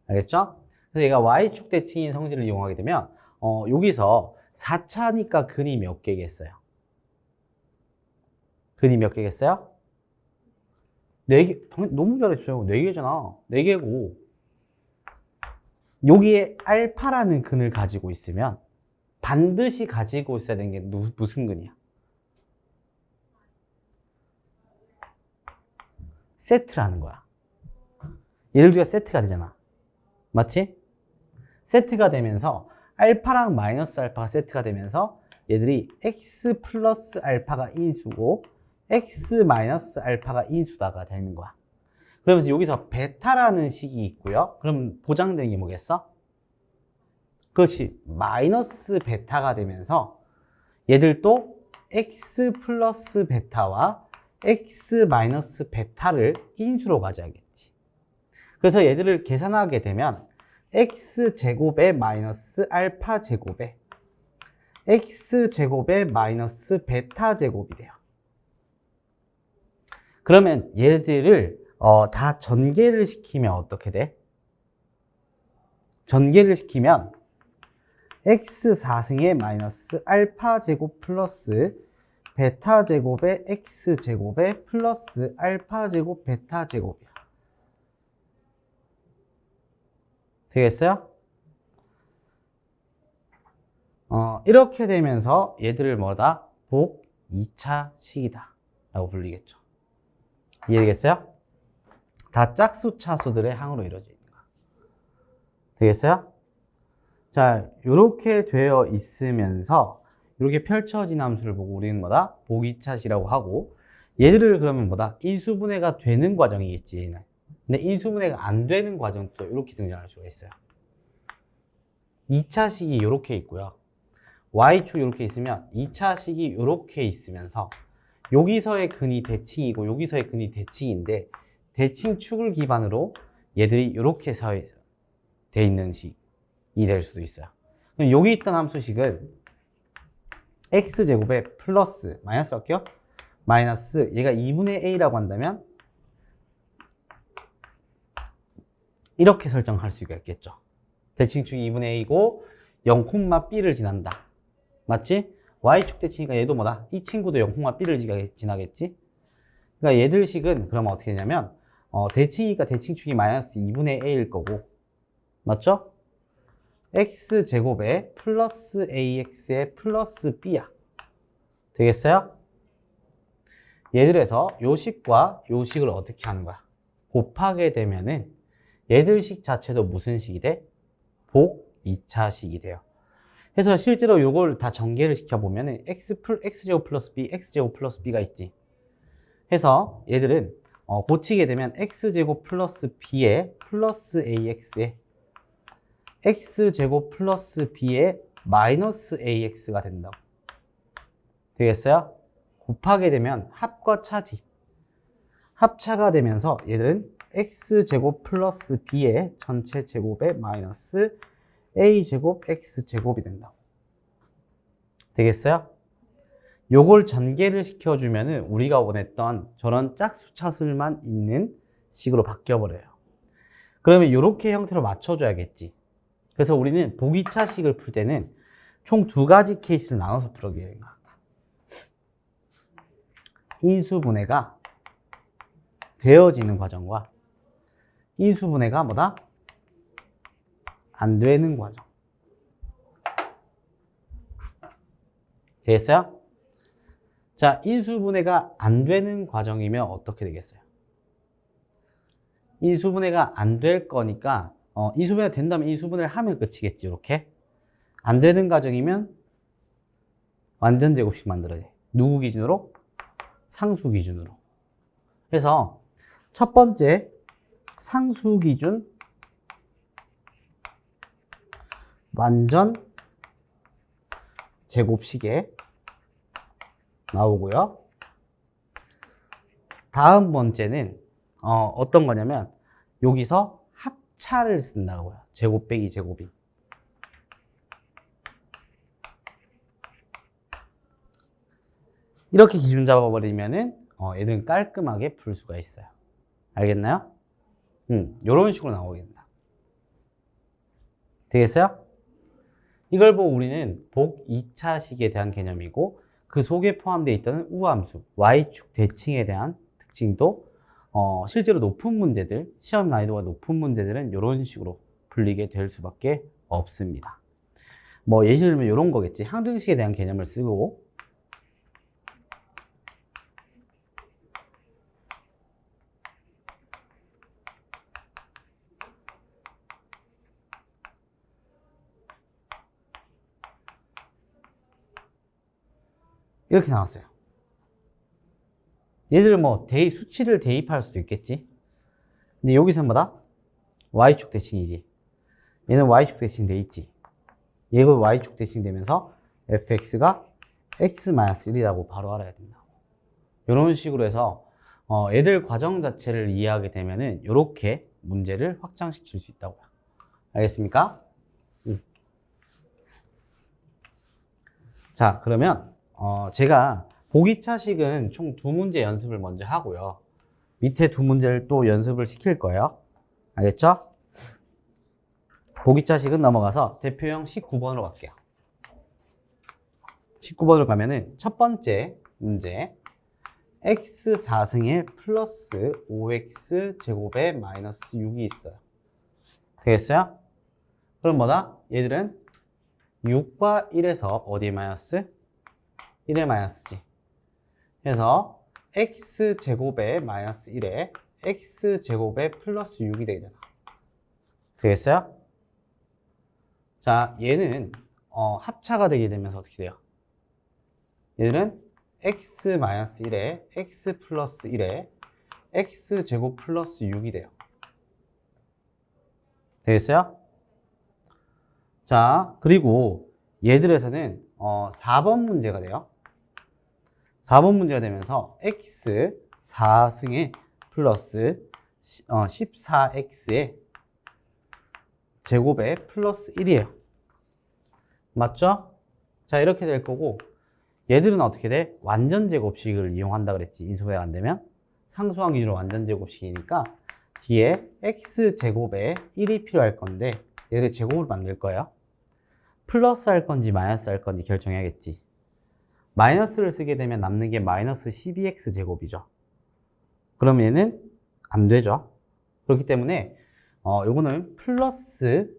알겠죠? 그래서 얘가 y축 대칭인 성질을 이용하게 되면, 여기서 4차니까 근이 몇 개겠어요? 근이 몇 개겠어요? 4개, 너무 잘했어요. 4개잖아. 4개고. 여기에 알파라는 근을 가지고 있으면 반드시 가지고 있어야 되는 게 무슨 근이야? 세트라는 거야. 얘들 두개가 세트가 되잖아. 맞지? 세트가 되면서 알파랑 마이너스 알파가 세트가 되면서 얘들이 x 플러스 알파가 인수고 x 마이너스 알파가 인수다가 되는 거야. 그러면서 여기서 베타라는 식이 있고요. 그럼 보장되는 게 뭐겠어? 그렇지. 마이너스 베타가 되면서 얘들도 x 플러스 베타와 x 마이너스 베타를 인수로 가져야겠지. 그래서 얘들을 계산하게 되면 x 제곱의 마이너스 알파 제곱에 x 제곱의 마이너스 베타 제곱이 돼요. 그러면 얘들을 다 전개를 시키면 어떻게 돼? 전개를 시키면 x 4승의 마이너스 알파 제곱 플러스 베타 제곱의 x 제곱의 플러스 알파 제곱 베타 제곱이야. 되겠어요? 이렇게 되면서 얘들을 뭐다? 복 2차 식이다 라고 불리겠죠. 이해되겠어요? 다 짝수 차수들의 항으로 이루어져 있는 거야. 되겠어요? 자, 이렇게 되어 있으면서 이렇게 펼쳐진 함수를 보고 우리는 뭐다? 복 2차식이라고 하고 얘들을 그러면 뭐다? 인수분해가 되는 과정이겠지. 근데 인수분해가 안 되는 과정도 이렇게 등장할 수가 있어요. 2차식이 이렇게 있고요. y축 이렇게 있으면 2차식이 이렇게 있으면서 여기서의 근이 대칭이고 여기서의 근이 대칭인데 대칭축을 기반으로 얘들이 이렇게 돼 있는 식이 될 수도 있어요. 그럼 여기 있던 함수식을 x제곱에 플러스 마이너스 할게요. 마이너스 얘가 2분의 a라고 한다면 이렇게 설정할 수가 있겠죠. 대칭축이 2분의 a고 0,b를 지난다. 맞지? y축 대칭이니까 얘도 뭐다? 이 친구도 0,b를 지나겠지? 그러니까 얘들 식은 그러면 어떻게 되냐면 대칭이니까 대칭축이 마이너스 2분의 a일 거고 맞죠? x제곱에 플러스 ax에 플러스 b야. 되겠어요? 얘들에서 요 식과 요 식을 어떻게 하는 거야? 곱하게 되면은 얘들 식 자체도 무슨 식이 돼? 복 2차식이 돼요. 그래서 실제로 요걸 다 전개를 시켜보면은 x제곱 플러스 b, x제곱 플러스 b가 있지. 해서 얘들은 고치게 되면 x제곱 플러스 b에 플러스 ax에 x제곱 플러스 b에 마이너스 ax가 된다고. 되겠어요? 곱하게 되면 합과 차지. 합차가 되면서 얘들은 x제곱 플러스 b의 전체 제곱에 마이너스 a제곱 x제곱이 된다고. 되겠어요? 요걸 전개를 시켜주면은 우리가 원했던 저런 짝수차수만 있는 식으로 바뀌어버려요. 그러면 이렇게 형태로 맞춰줘야겠지. 그래서 우리는 보기차식을 풀 때는 총 2가지 케이스를 나눠서 풀어야 해요. 인수분해가 되어지는 과정과 인수분해가 뭐다? 안 되는 과정. 되겠어요? 자, 인수분해가 안 되는 과정이면 어떻게 되겠어요? 인수분해가 안 될 거니까 인수분해가 된다면 인수분해를 하면 끝이겠지. 이렇게 안 되는 과정이면 완전 제곱식 만들어야 돼. 누구 기준으로? 상수 기준으로. 그래서 첫 번째 상수 기준 완전 제곱식에 나오고요. 다음 번째는 어떤 거냐면 여기서 합차를 쓴다고요. 제곱 빼기 제곱이. 이렇게 기준 잡아버리면은 얘들은 깔끔하게 풀 수가 있어요. 알겠나요? 이런 식으로 나오게 된다. 되겠어요? 이걸 보고 우리는 복 2차식에 대한 개념이고 그 속에 포함되어 있던 우함수, y축 대칭에 대한 특징도 실제로 높은 문제들, 시험 난이도가 높은 문제들은 이런 식으로 풀리게 될 수밖에 없습니다. 뭐 예시를 들면 이런 거겠지. 항등식에 대한 개념을 쓰고 이렇게 나왔어요. 얘들 뭐 수치를 대입할 수도 있겠지. 근데 여기서 뭐다? y축 대칭이지. 얘는 y축 대칭 돼 있지. 얘가 y축 대칭 되면서 fx가 x-1이라고 바로 알아야 된다고. 이런 식으로 해서 얘들 과정 자체를 이해하게 되면은 이렇게 문제를 확장시킬 수 있다고요. 알겠습니까? 자, 그러면 제가 보기차식은 총 2문제 연습을 먼저 하고요. 밑에 2문제를 또 연습을 시킬 거예요. 알겠죠? 보기차식은 넘어가서 대표형 19번으로 갈게요. 19번으로 가면은 첫 번째 문제 x 4승에 플러스 5x 제곱에 마이너스 6이 있어요. 되겠어요? 그럼 뭐다? 얘들은 6과 1에서 어디에 마이너스? 1에 마이너스지. 그래서 x제곱에 마이너스 1에 x제곱에 플러스 6이 되잖아. 되겠어요? 자, 얘는 합차가 되게 되면서 어떻게 돼요? 얘들은 x-1에 x 플러스 1에 x제곱 플러스 6이 돼요. 되겠어요? 자, 그리고 얘들에서는 4번 문제가 돼요. 4번 문제가 되면서 x 4승에 플러스 14x에 제곱에 플러스 1이에요. 맞죠? 자, 이렇게 될 거고 얘들은 어떻게 돼? 완전 제곱식을 이용한다 그랬지. 인수분해가 안 되면 상수항 기준으로 완전 제곱식이니까 뒤에 x 제곱에 1이 필요할 건데 얘를 제곱을 만들 거예요. 플러스 할 건지 마이너스 할 건지 결정해야겠지. 마이너스를 쓰게 되면 남는 게 마이너스 12x 제곱이죠. 그럼 얘는 안 되죠. 그렇기 때문에 요거는 플러스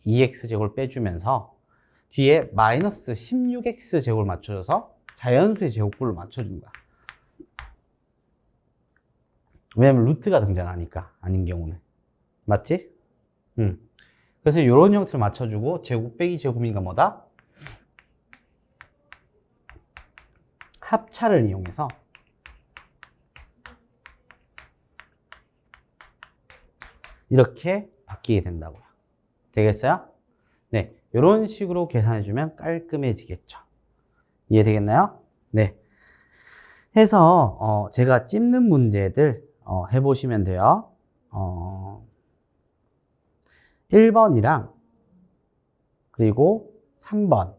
2x 제곱을 빼주면서 뒤에 마이너스 16x 제곱을 맞춰줘서 자연수의 제곱꼴로 맞춰준 거야. 왜냐면 루트가 등장하니까. 아닌 경우는. 맞지? 그래서 이런 형태를 맞춰주고 제곱 빼기 제곱인가 뭐다? 합차를 이용해서 이렇게 바뀌게 된다고요. 되겠어요? 네, 이런 식으로 계산해주면 깔끔해지겠죠. 이해되겠나요? 네. 해서 제가 찝는 문제들 해보시면 돼요. 1번이랑 그리고 3번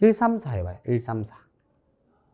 1, 3, 4 해봐요. 1, 3, 4